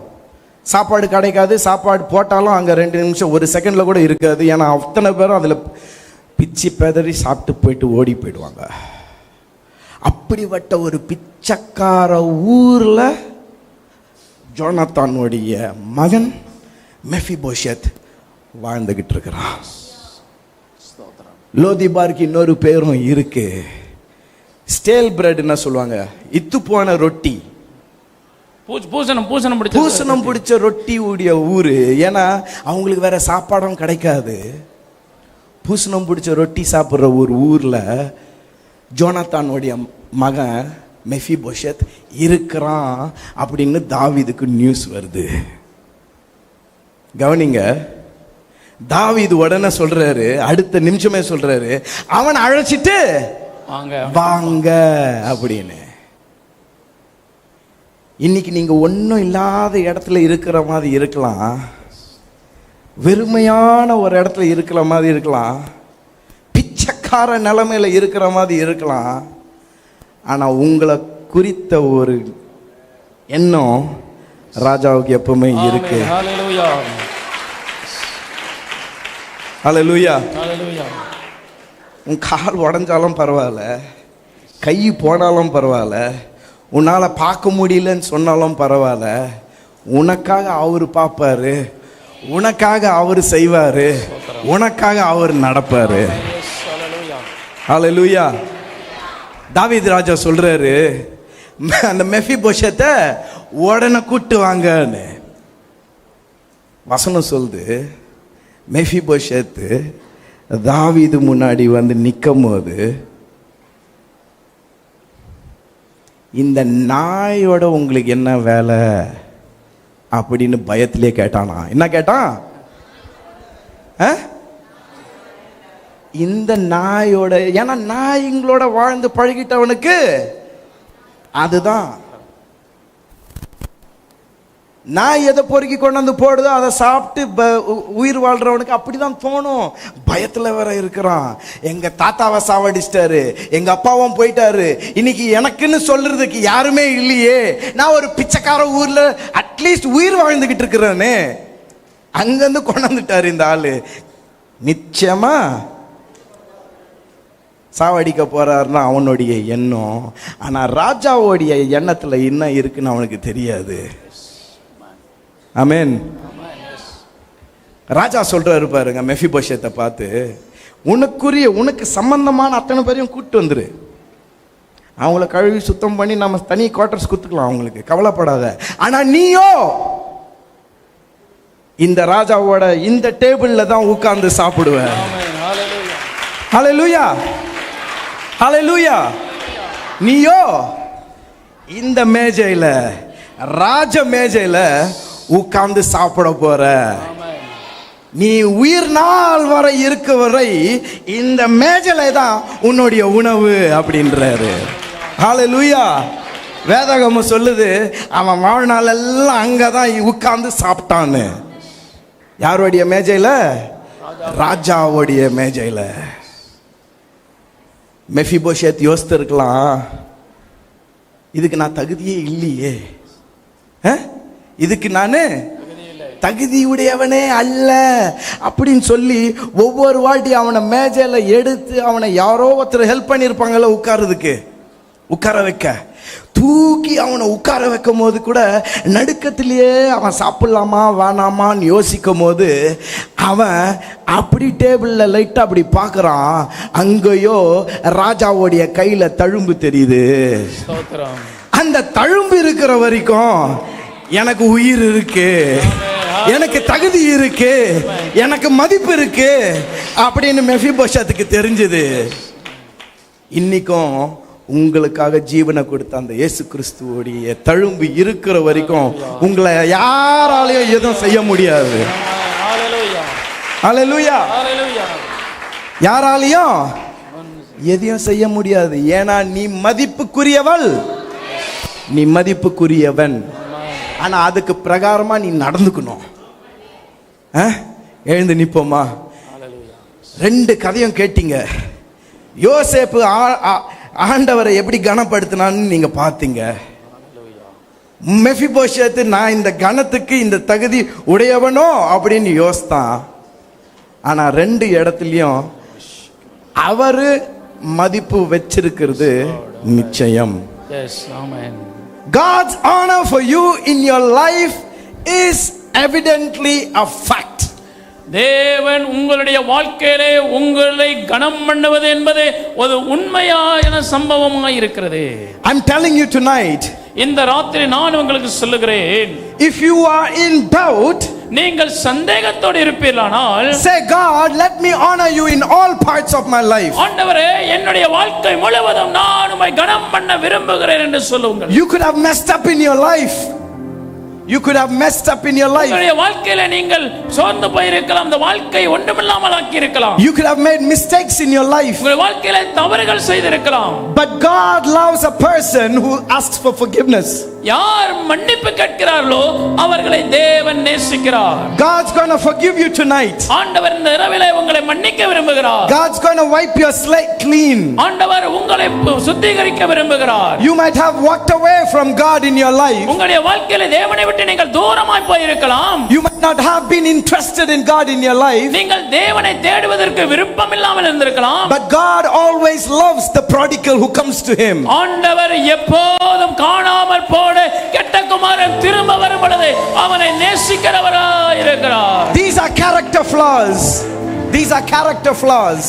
சாப்பாடு கிடைக்காது, சாப்பாடு போட்டாலும் அங்கே 2 நிமிஷம் 1 செகண்டில் கூட இருக்காது. ஏன்னா அத்தனை பேரும் அதில் பிச்சு பெதறி சாப்பிட்டு போயிட்டு ஓடி போயிடுவாங்க. அப்படிப்பட்ட ஒரு பிச்சைக்கார ஊரில் ஜோனத்தானுடைய மகன் மெஃபிபோஷெத் வாழ்ந்துகிட்டு இருக்கிறான். லோதிபாருக்கு இன்னொரு பேரும் இருக்கு, ஸ்டேல் பிரெட் என்ன சொல்லுவாங்க, இத்து போன ரொட்டி, பூசணம் பிடிச்ச ரொட்டி உடைய ஊரு. ஏன்னா அவங்களுக்கு வேற சாப்பாடும் கிடைக்காது. பூசணம் பிடிச்ச ரொட்டி சாப்பிட்ற ஒரு ஊர்ல ஜோனத்தானுடைய மகன் மெஃபிபோஷெத் இருக்கிறான் அப்படின்னு தாவீதுக்கு நியூஸ் வருது. கவனிங்க, தாவீது உடனே சொல்றாரு, அடுத்த நிமிஷமே சொல்றாரு, அவன் அழைச்சிட்டு வாங்க அப்படின்னு. இன்னைக்கு நீங்க ஒன்றும் இல்லாத இடத்துல இருக்கிற மாதிரி இருக்கலாம், வெறுமையான ஒரு இடத்துல இருக்கிற மாதிரி இருக்கலாம், பிச்சைக்கார நிலைமையில இருக்கிற மாதிரி இருக்கலாம். ஆனா உங்களை குறித்த ஒரு எண்ணம் ராஜாவுக்கு எப்பவுமே இருக்கு. ஹல்லேலூயா. உன் கால் உடஞ்சாலும் பரவாயில்ல, கை போனாலும் பரவாயில்ல, உன்னால் பார்க்க முடியலன்னு சொன்னாலும் பரவாயில்ல, உனக்காக அவர் பார்ப்பாரு, உனக்காக அவர் செய்வாரு, உனக்காக அவர் நடப்பாரு. ஹல்லேலூயா. தாவீது ராஜா சொல்றாரு, அந்த மெஃபிபோஷெத்தை உடனே கூட்டு வாங்கன்னு. வசனம் சொல்லுது, மெஃபிபோஷெத்து தாவீது முன்னாடி வந்து நிற்கும் போது இந்த நாயோட உங்களுக்கு என்ன வேலை அப்படின்னு பயத்திலே கேட்டானா. என்ன கேட்டான்? இந்த நாயோட, ஏன்னா நாய்ங்களோட வாழ்ந்து பழகிட்டவனுக்கு அதுதான். நாய் எதை பொறுக்கி கொண்டாந்து போடுதோ அதை சாப்பிட்டு உயிர் வாழ்றவனுக்கு அப்படிதான் தோணும். பயத்துல வேற இருக்கிறான். எங்க தாத்தாவை சாவடிச்சிட்டாரு, எங்க அப்பாவும் போயிட்டாரு, இன்னைக்கு எனக்குன்னு சொல்றதுக்கு யாருமே இல்லையே, நான் ஒரு பிச்சைக்கார ஊர்ல அட்லீஸ்ட் உயிர் வாழ்ந்துகிட்டு இருக்கிறேன்னு அங்கிருந்து கொண்டாந்துட்டாரு இந்த ஆளு. நிச்சயமா சாவடிக்க போறாருன்னா அவனுடைய எண்ணம். ஆனா ராஜாவுடைய எண்ணத்துல என்ன இருக்குன்னு அவனுக்கு தெரியாது. ஆமென். ராஜா சொல்றாரு பாருங்க மெஃபிபோஷெத்தை பார்த்து, உனக்கு சம்பந்தமான அத்தனை பேரையும் கூப்பிட்டு வந்துரு, அவங்கள கழுவி சுத்தம் பண்ணி நம்ம தனி குவார்டர்ஸ் கொடுத்துக்கலாம், அவங்களுக்கு கவலைப்படாத. ஆனா நீயோ இந்த ராஜாவோட இந்த டேபிள்ல தான் உட்கார்ந்து சாப்பிடுவ. ஹல்லேலூயா, ஹல்லேலூயா. நீயோ இந்த மேஜையில, ராஜ மேஜையில உட்கார்ந்து சாப்பிட போற. நீ உயிர் நாள் வரை இருக்க வரை இந்த மேஜையில தான் உன்னுடைய உணவு அப்படின்றாரு. ஹல்லேலூயா. வேதாகமம் சொல்லுது, அவன் வாழ்நாள் எல்லாம் அங்கதான் உட்கார்ந்து சாப்பிட்டான்னு. யாருடைய மேஜையில? ராஜாவுடைய மேஜையில. மெஃபிபோஷெத் யோசித்து இருக்கலாம், இதுக்கு நான் தகுதியே இல்லையே, இதுக்கு நான் தகுதியுடையவனே அல்ல அப்படின்னு சொல்லி ஒவ்வொரு வாட்டி அவனை மேஜையில எடுத்து அவனை யாரோ ஒருத்தர் ஹெல்ப் பண்ணியிருப்பாங்கல்ல உட்கார வைக்க. தூக்கி அவனை உட்கார வைக்கும் போது கூட நடுக்கத்திலேயே அவன் சாப்பிடலாமா வேணாமான்னு யோசிக்கும் போது அவன் அப்படி டேபிளில் லைட்டாக அப்படி பார்க்குறான். அங்கேயோ ராஜாவுடைய கையில் தழும்பு தெரியுது. அந்த தழும்பு இருக்கிற வரைக்கும் எனக்கு உயிர் இருக்கு, எனக்கு தகுதி இருக்கு, எனக்கு மதிப்பு இருக்கு அப்படின்னு மெஃபிபோஷத்துக்கு தெரிஞ்சது. இன்னைக்கும் உங்களுக்காக ஜீவனை கொடுத்த அந்த இயேசு கிறிஸ்துவோடைய தழும்பு இருக்கிற வரைக்கும் உங்களை யாராலையும் எதுவும் செய்ய முடியாது. ஹல்லேலூயா. யாராலையும் எதையும் செய்ய முடியாது. ஏன்னா நீ மதிப்புக்குரியவள், நீ மதிப்புக்குரியவன். ஆனா அதுக்கு பிரகாரமா நீ நடந்துக்கணும். எழுந்து நிப்போமா? 2 கதையும் கேட்டீங்க. யோசேப்பு ஆண்டவரை எப்படி கனப்படுத்தினான்னு நீங்க பார்த்தீங்க. மெஃபிபோஷேத்து நான் இந்த கணத்துக்கு இந்த தகுதி உடையவனோ அப்படின்னு யோசித்தான். ஆனா 2 இடத்துலயும் அவரு மதிப்பு வச்சிருக்கிறது நிச்சயம். God's honor for you in your life is evidently a fact. தேவன் உங்களுடைய வாழ்க்கையிலே உங்களை கனம் பண்ணுவது என்பது ஒரு உண்மையான சம்பவமாக இருக்கிறது. I'm telling you tonight, இந்த ராத்திரி நான் உங்களுக்கு சொல்லுகிறேன், if you are in doubt, நீங்கள் சந்தேகத்தோடு இருப்பீர்களானால், say God, let me honor you in all parts of my life. ஆண்டவரே என்னுடைய வாழ்க்கை முழுவதும் நான் உம்மை கனம் பண்ண விரும்புகிறேன் என்று சொல்லுங்கள். You could have messed up in your life. You could have messed up in your life. உங்களுடைய வாழ்க்கையில நீங்கள் சோர்ந்து போயிருக்கலாம், அந்த வாழ்க்கை ஒன்றுமில்லாமல் ஆக்கி இருக்கலாம். You could have made mistakes in your life. உங்கள் வாழ்க்கையில தவறுகள் செய்திருக்கலாம். But God loves a person who asks for forgiveness. யார் மன்னிப்பு கேட்கிறார்களோ அவர்களை தேவன் நேசிக்கிறார். God's going to forgive you tonight. ஆண்டவர் இந்த இரவிலே உங்களை மன்னிக்க விரும்புகிறார். God's going to wipe your slate clean. ஆண்டவர் உங்களை சுத்திகரிக்க விரும்புகிறார். You might have walked away from God in your life. உங்களுடைய வாழ்க்கையில தேவனை விட்டு நீங்கள் தூரமாய் போய் இருக்கலாம். You might not have been interested in God in your life. நீங்கள் தேவனை தேடுவதற்கு விருப்பம் இல்லாமல் இருந்திருக்கலாம். But God always loves the prodigal who comes to him. ஆண்டவர் எப்போதும் காணாமல் போன கெட்ட குமாரன் திரும்ப வரும் பொழுது அவனை நேசிக்கிறவராய் இருக்கிறார். These are character flaws. These are character flaws.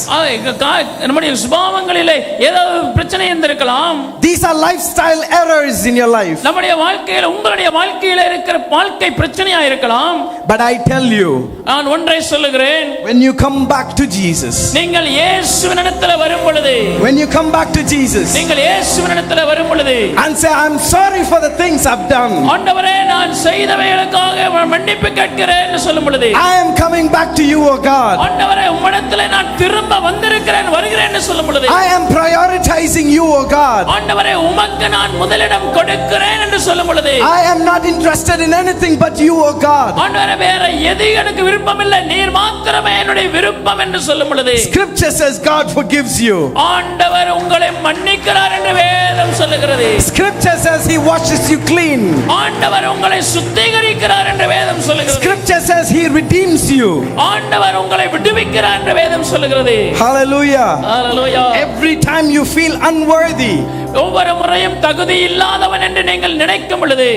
நம்முடைய சுபாவங்களிலே ஏதாவது பிரச்சனை இருந்திருக்கலாம். These are lifestyle errors in your life. நம்முடைய வாழ்க்கையில உங்களுடைய வாழ்க்கையில இருக்கிற வாழ்க்கை பிரச்சனையா இருக்கலாம். But I tell you, நான் ஒன்றை சொல்லுகிறேன், when you come back to Jesus, நீங்கள் இயேசுவினிடத்தில் வரும் பொழுது, when you come back to Jesus, நீங்கள் இயேசுவினிடத்தில் வரும் பொழுது and say, I'm sorry for the things I've done. ஆண்டவரே நான் செய்தவைகளுக்காக மன்னிப்பு கேட்கிறேன் என்று சொல்லும் பொழுது, I am coming back to you, O God. ஆண்டவரே உம்மிடத்திலே நான் திரும்ப வந்திருக்கிறேன் வருகிறேன் என்று சொல்லும் பொழுது, I am prioritizing you, O God. ஆண்டவரே உமக்கு நான் முதலிடம் கொடுக்கிறேன் என்று சொல்லும் பொழுது, I am not interested in anything but you, O God. ஆண்டவரே வேற எது எனக்கு விருப்பம் இல்லை, நீர் மாத்திரமே என்னுடைய விருப்பம் என்று சொல்லும் பொழுது, Scripture says God forgives you. ஆண்டவர் உங்களை மன்னிக்கிறார் என்று வேதம் சொல்லுகிறது. Scripture says he washes you clean. ஆண்டவர் உங்களை சுத்திகரிக்கிறார் என்று வேதம் சொல்லுகிறது. Scripture says he redeems you. ஆண்டவர் உங்களை விடுவிக்கிறார் என்று வேதம் சொல்லுகிறது. Hallelujah. Hallelujah. Every time you feel unworthy, ஒவ்வொரு முறையும் தகுதி இல்லாதவன் என்று நீங்கள் நினைக்கும் பொழுது,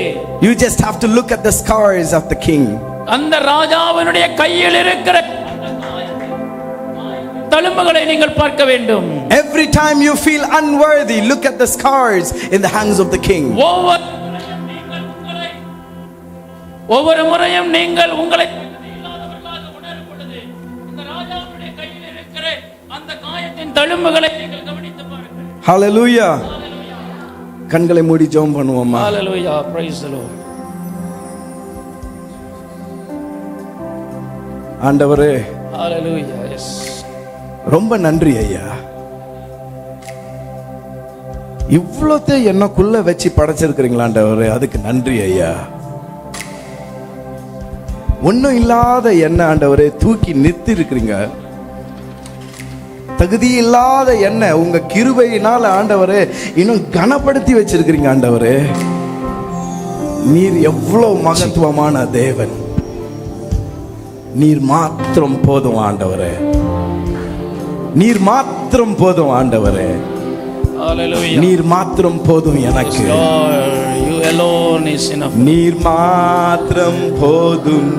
you just have to look at the scars of the king. அந்த ராஜாவினுடைய கையில் இருக்கிற தழும்புகளை நீங்கள் பார்க்க வேண்டும். Every time you feel unworthy, look at the scars in the hands of the king. ஒவ்வொரு முறையும் நீங்கள் உங்களை உணரும் பொழுது இந்த ராஜாவுடைய கையில் இருக்கிற அந்த காயத்தின் தழும்புகளை நீங்கள் கவனித்து பாருங்கள். Hallelujah. கண்களை மூடி ஜெபம் பண்ணுவோமா? Hallelujah. Praise the Lord. ஆண்டவரே, Hallelujah. Yes. ரொம்ப நன்றி ஐயா. இவ்வளோத்தை என்னக்குள்ள வச்சு படைச்சிருக்கிறீங்களா ஆண்டவரே, அதுக்கு நன்றி ஐயா. ஒன்னும் இல்லாத என்ன ஆண்டவரே தூக்கி நிறுத்தி இருக்கிறீங்க. தகுதி இல்லாத என்ன உங்க கிருபையினால ஆண்டவரே இன்னும் கனப்படுத்தி வச்சிருக்கிறீங்க ஆண்டவரே. நீர் எவ்வளவு மகத்துவமான தேவன். நீர் மாத்திரம் போதும் ஆண்டவரே. நீர் மாத்திரம் போதும் ஆண்டவரே. Hallelujah. நீர் மாத்திரம் போதும் எனக்கு. Lord, you alone is enough. நீர் மாத்திரம் போதும்,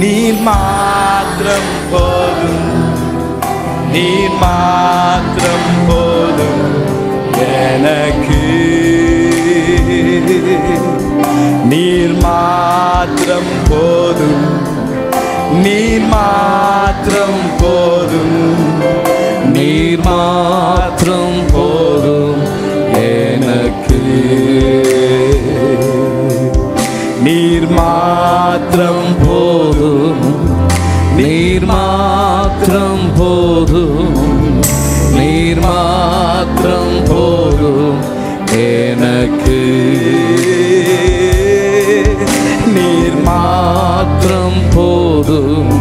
நீர் மாத்திரம் போதும், நீர் மாத்திரம் போதும் எனக்கு. நீர் மாத்திரம் போதும், நீர் மாத்திரம் போதும், நீர் மாத்திரம் போதும் எனக்கு. நீர் மாத்திரம் போதும், நீர் மாத்திரம் போதும், நீர் மாத்திரம் போதும் எனக்கு. நீர் மாத்திரம் போதும்,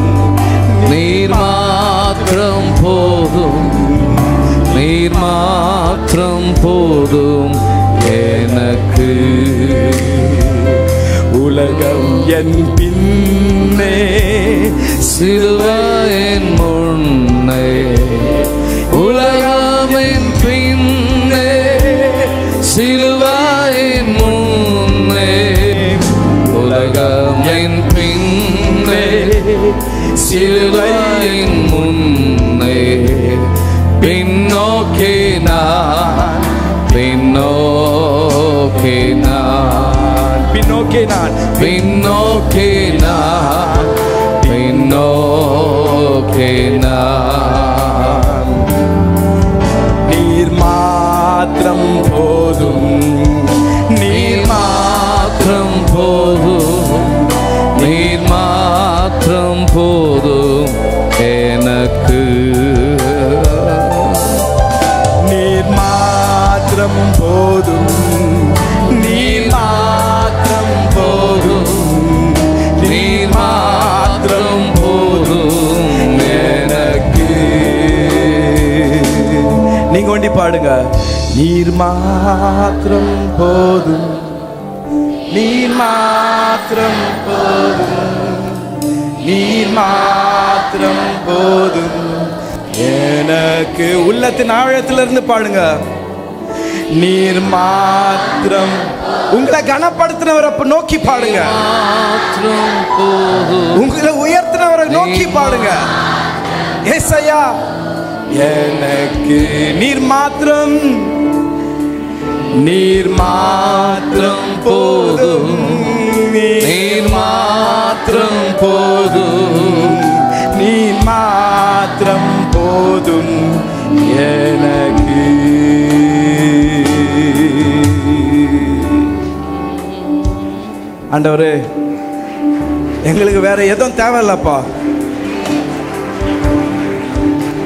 நீர் மாத்திரம் போதும், நீர் மாத்திரம் போதும் எனக்கு. உலகம் என் பின்னே, சிலுவையின் முன்னே, உலகமின் பின்னே, சிலுவையின் முன்னே, உலகமின் பின்னே, சிலுவையின் முன்னே, பின்னோக்கி நான், பின்னோக்கி நான், பின்னோக்கி நான், பின்னோக்கி நான், பின்னோக்கி நான். நீர் மாத்திரம் போதும், நீர் மாத்திரம் போதும், நீர் மாத்திரம் போதும் எனக்கு. நீர் மாத்திரம் போதும், நீர் மாத்திரம் போதும், நீர் மாத்திரம் போதும் எனக்கு. நீங்க ஒண்டி பாடுங்க. நீர் மாத்திரம் போதும், நீர் மாத்திரம் போதும், நீர் மாத்திரம் போதும் எனக்கு. உள்ளத்தின் ஆழத்திலிருந்து பாடுங்க. நீர் மாத்திரம். உங்களை கனப்படுத்தினவரை நோக்கி பாடுங்க. மாத்திரம் போதும், உங்களை உயர்த்தினவரை நோக்கி பாடுங்க. ஏசையா எனக்கு நீர் மாத்திரம், நீர் மாத்திரம் போதும், நீர் மாத்திரம் போதும், நீர் மாத்திரம் போதும் எனக்கு. ஆண்டவரே, எங்களுக்கு வேற எதுவும் தேவையில்லப்பா.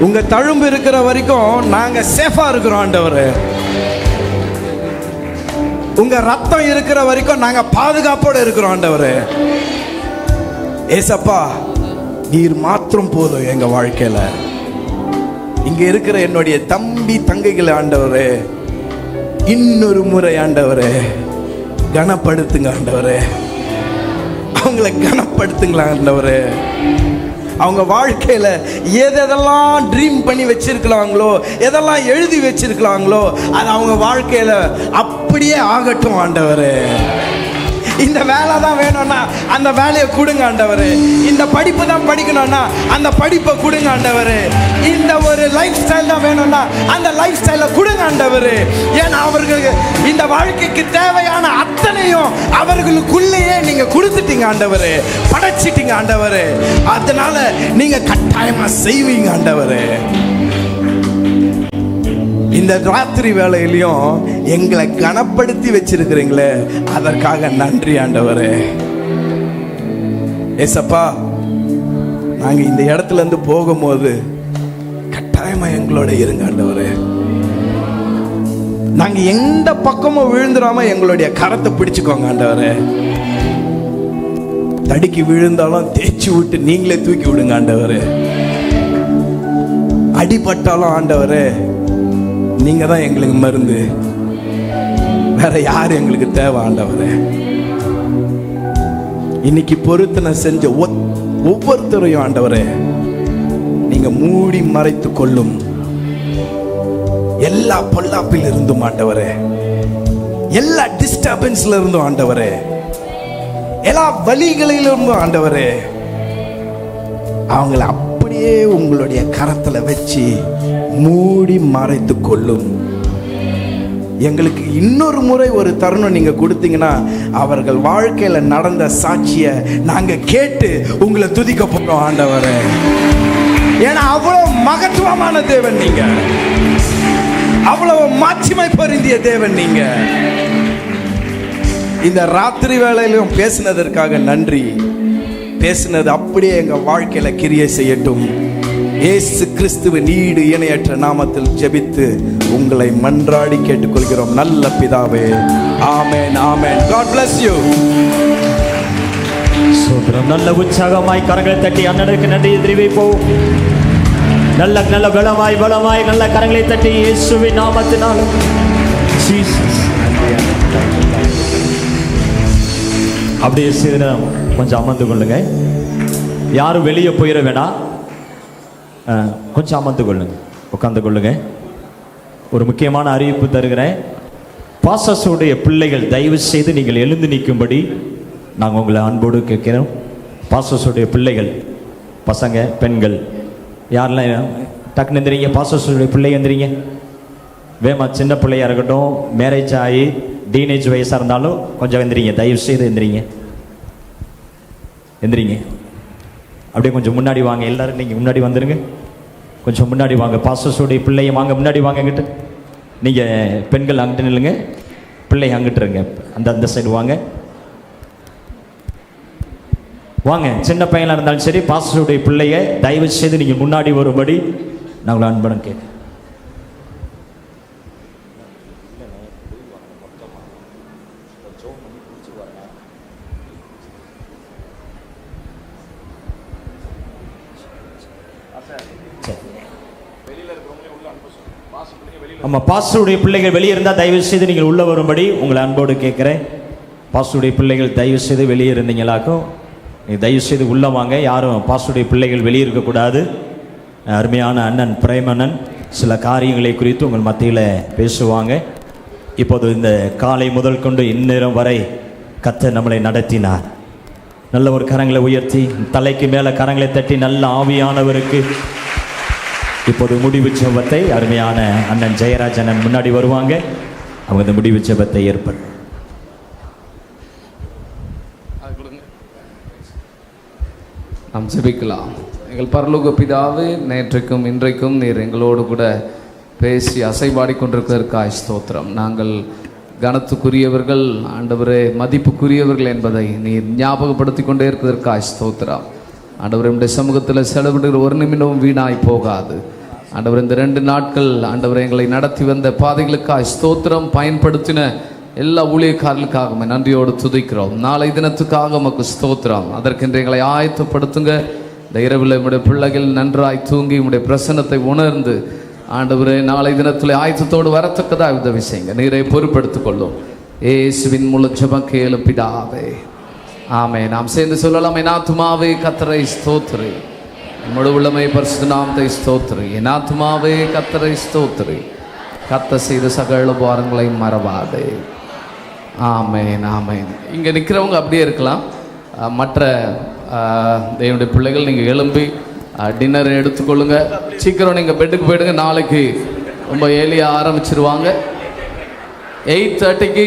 உங்க தழும்பு இருக்கிற வரைக்கும் நாங்க சேஃபா இருக்கிறோம் ஆண்டவரே. உங்க ரத்தம் இருக்கிற வரைக்கும் நாங்க பாதுகாப்போட இருக்கிறோம் ஆண்டவரே. ஏசப்பா, நீர் மாத்திரம் போதும் எங்க வாழ்க்கையில. இங்க இருக்கிற என்னுடைய தம்பி தங்கைகளை ஆண்டவரே, இன்னொரு முறை ஆண்டவரே கனப்படுத்துங்க ஆண்டவரே. அவங்களை கனப்படுத்துங்களா ஆண்டவரே. அவங்க வாழ்க்கையில எதெல்லாம் ட்ரீம் பண்ணி வச்சிருக்கலாங்களோ, எதெல்லாம் எழுதி வச்சிருக்கலாங்களோ, அது அவங்க வாழ்க்கையில அப்படியே ஆகட்டும் ஆண்டவரே. இந்த வேலை தான் வேணும்னா அந்த வேலையை கொடுங்க ஆண்டவரே. இந்த படிப்பு தான் படிக்கணும்னா அந்த படிப்பை கொடுங்க ஆண்டவரே. இந்த ஒரு லைஃப் ஸ்டைல் தான் வேணும்னா அந்த லைஃப் ஸ்டைலை கொடுங்க ஆண்டவரே. ஏன்னா அவர்களுக்கு இந்த வாழ்க்கைக்கு தேவையான அத்தனையும் அவர்களுக்குள்ளேயே நீங்க கொடுத்துட்டீங்க ஆண்டவரே, படைச்சிட்டீங்க ஆண்டவரே. அதனால நீங்க கட்டாயமா செய்வீங்க ஆண்டவரே. இந்த ராத்திரி வேளையிலையும் எங்களை கனப்படுத்தி வச்சிருக்கிறீங்களே, அதற்காக நன்றி ஆண்டவரே. ஏசப்பா, நாங்க இந்த இடத்துல இருந்து போகும்போது கட்டாயமா எங்களோட இருங்க ஆண்டவரே. நாங்க எந்த பக்கமும் விழுந்துடாம எங்களுடைய கரத்தை பிடிச்சுக்கோங்க ஆண்டவரே. தடுக்கி விழுந்தாலும் தேய்ச்சி விட்டு நீங்களே தூக்கி விடுங்க ஆண்டவரே. அடிபட்டாலும் ஆண்டவரே, நீங்க தான் எங்களுக்கு மருந்து, வேற யார் எங்களுக்கு தேவை ஆண்டவரே. இன்னைக்கு பொருத்தனை செஞ்ச ஒவ்வொருத்தரையும் ஆண்டவரே நீங்க மூடி மறைத்து கொள்ளும். எல்லா பொல்லாப்பில் இருந்தும் ஆண்டவரே, எல்லா டிஸ்டர்பன்ஸ்ல இருந்தும் ஆண்டவரே, எல்லா வலிகளிலிருந்தும் ஆண்டவரே, அவங்கள அப்படியே உங்களுடைய கரத்துல வச்சு மூடி மறைத்து கொள்ளும். எங்களுக்கு இன்னொரு முறை ஒரு தருணம் நீங்க கொடுத்தீங்கன்னா அவர்கள் வாழ்க்கையில நடந்த சாட்சிய நாங்க கேட்டு உங்களை துதிக்க போறோம் ஆண்டவரே. ஏன்னா அவ்வளவு மகத்துவமான தேவன் நீங்க, அவ்வளவு மாட்சிமை பொருந்திய தேவன் நீங்க. இந்த ராத்திரி வேளையிலும் பேசினதற்காக நன்றி. பேசினது அப்படியே எங்க வாழ்க்கையில கிரியை செய்யட்டும். இயேசு கிறிஸ்துவின் ஈடு இணையற்ற நாமத்தில் ஜெபித்து உங்களை மன்றாடி கேட்டுக்கொள்கிறோம் நல்ல பிதாவே. ஆமென், ஆமென். God bless you. சோதரம் நல்ல உற்சாகமாய் கரங்களை தட்டி அண்ணனுக்கு நன்றி தெரிவிப்போம். நல்ல நல்ல பலமாய் நல்ல கரங்களை தட்டி இயேசுவின் நாமத்தினால் ஜீசஸ். அப்படியே சீக்கிரம் கொஞ்சம் அமர்ந்து கொள்ளுங்க. யாரும் வெளியே போயிட வேணாம், கொஞ்சம் அமர்ந்து கொள்ளுங்க, உட்கார்ந்து கொள்ளுங்க. ஒரு முக்கியமான அறிவிப்பு தருகிறேன். பாஸ்டர்ஸுடைய பிள்ளைகள் தயவு செய்து நீங்கள் எழுந்து நிற்கும்படி நாங்கள் உங்களை அன்போடு கேட்கிறோம். பாஸ்டர்ஸுடைய பிள்ளைகள், பசங்க பெண்கள் யாரெல்லாம் டக்குன்னு எந்திரிங்க. பாஸ்டர்ஸுடைய பிள்ளை எந்திரிங்க வேமா. சின்ன பிள்ளையாக இருக்கட்டும், மேரேஜ் ஆகி டீனேஜ் வயசாக இருந்தாலும் கொஞ்சம் எந்திரிங்க, தயவு செய்து எந்திரிங்க. அப்படியே கொஞ்சம் முன்னாடி வாங்க. எல்லாரும் நீங்கள் முன்னாடி வந்துடுங்க, கொஞ்சம் முன்னாடி வாங்க. பாஸ்டர்ஸுடைய பிள்ளைய வாங்க, முன்னாடி வாங்க. அங்கிட்டு நீங்கள் பெண்கள் அங்கிட்டு நில்லுங்க, பிள்ளை அங்கிட்டு இருங்க, அந்த சைடு வாங்க. சின்ன பையனாக இருந்தாலும் சரி, பாஸ்டருடைய பிள்ளைய தயவு செய்து நீங்கள் முன்னாடி வரும்படி நாங்கள் அன்புடன் கேட்க. ஆமாம், பாஸ்டருடைய பிள்ளைகள் வெளியே இருந்தால் தயவு செய்து நீங்கள் உள்ளே வரும்படி உங்களை அன்போடு கேட்குறேன். பாஸ்டருடைய பிள்ளைகள் தயவு செய்து வெளியே இருந்தீங்களாக்கும் நீங்கள் தயவு செய்து உள்ளே வாங்க. யாரும் பாஸ்டருடைய பிள்ளைகள் வெளியே இருக்கக்கூடாது. அருமையான அண்ணன் பிரேமண்ணன் சில காரியங்களை குறித்து உங்கள் மத்தியில் பேசுவாங்க. இப்போது இந்த காலை முதல் கொண்டு இந்நேரம் வரை கர்த்தர் நம்மளை நடத்தினார். நல்ல ஒரு கரங்களை உயர்த்தி தலைக்கு மேலே கரங்களை தட்டி நல்ல ஆவியானவருக்கு இப்போது முடிவு ஜெபத்தை அருமையான அண்ணன் ஜெயராஜ் அண்ணன் முன்னாடி வருவாங்க. அவங்க இந்த முடிவு ஜெபத்தை ஏற்படும். நாம் ஜெபிக்கலாம். எங்கள் பரலோக பிதாவே, நேற்றைக்கும் இன்றைக்கும் நீர் எங்களோடு கூட பேசி அசைபாடி கொண்டிருப்பதற்காய் ஸ்தோத்திரம். நாங்கள் கனத்துக்குரியவர்கள் ஆண்டவரே, மதிப்புக்குரியவர்கள் என்பதை நீர் ஞாபகப்படுத்தி கொண்டே இருக்கிறதற்காய் ஸ்தோத்திரம். ஆண்டவர் நம்முடைய சமூகத்தில் செலவிடுகிற ஒரு நிமிடமும் வீணாய் போகாது. ஆண்டவர் இந்த 2 நாட்கள் ஆண்டவர் எங்களை நடத்தி வந்த பாதைகளுக்காக ஸ்தோத்திரம். பயன்படுத்தின எல்லா ஊழியக்காரர்களுக்காக நன்றியோடு துதிக்கிறோம். நாளை தினத்துக்காக உமக்கு ஸ்தோத்திரம். அதற்கென்று எங்களை ஆயத்தப்படுத்துங்க. இந்த இரவில் உடைய பிள்ளைகள் நன்றாய் தூங்கி உடைய பிரசன்னத்தை உணர்ந்து ஆண்டவரே நாளை தினத்தில் ஆயத்தத்தோடு வரத்தக்கதாக உதவி செய்யுங்க. நீரை பொறுப்படுத்திக் கொள்ளும். இயேசுவின் மூலம் ஜெபம் கேளும் பிதாவே, ஆமென். நாம் சேர்ந்து சொல்லலாம். என் ஆத்துமாவே கர்த்தரை ஸ்தோத்திரி, முழு உள்ளமை பரிசுத்த நாமத்தை ஸ்தோத்திரி. என் ஆத்துமாவே கர்த்தரை ஸ்தோத்திரி, கர்த்தர் செய்த சகல உபகாரங்களை மறவாதே. ஆமென், ஆமென். இங்கே நிற்கிறவங்க அப்படியே இருக்கலாம். மற்ற தேவனுடைய பிள்ளைகள் நீங்கள் எழும்பி டின்னர் எடுத்துக்கொள்ளுங்க. சீக்கிரம் நீங்கள் பெட்டுக்கு போயிடுங்க. நாளைக்கு ரொம்ப ஏர்லியாக ஆரம்பிச்சிருவாங்க. 8:30க்கு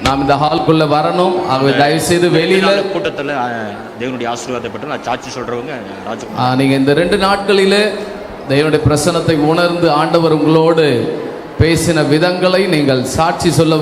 நாம் இந்த ஹால்குள்ளே வரணும். ஆகவே தயவுசெய்து வெளியில் கூட்டத்தில் தேவனுடைய ஆசீர்வாதத்தை பற்றி நான் சாட்சி சொல்கிறவங்க நீங்கள் இந்த 2 நாட்களில் தேவனுடைய பிரசன்னத்தை உணர்ந்து ஆண்டவர் உங்களோடு பேசின விதங்களை நீங்கள் சாட்சி சொல்ல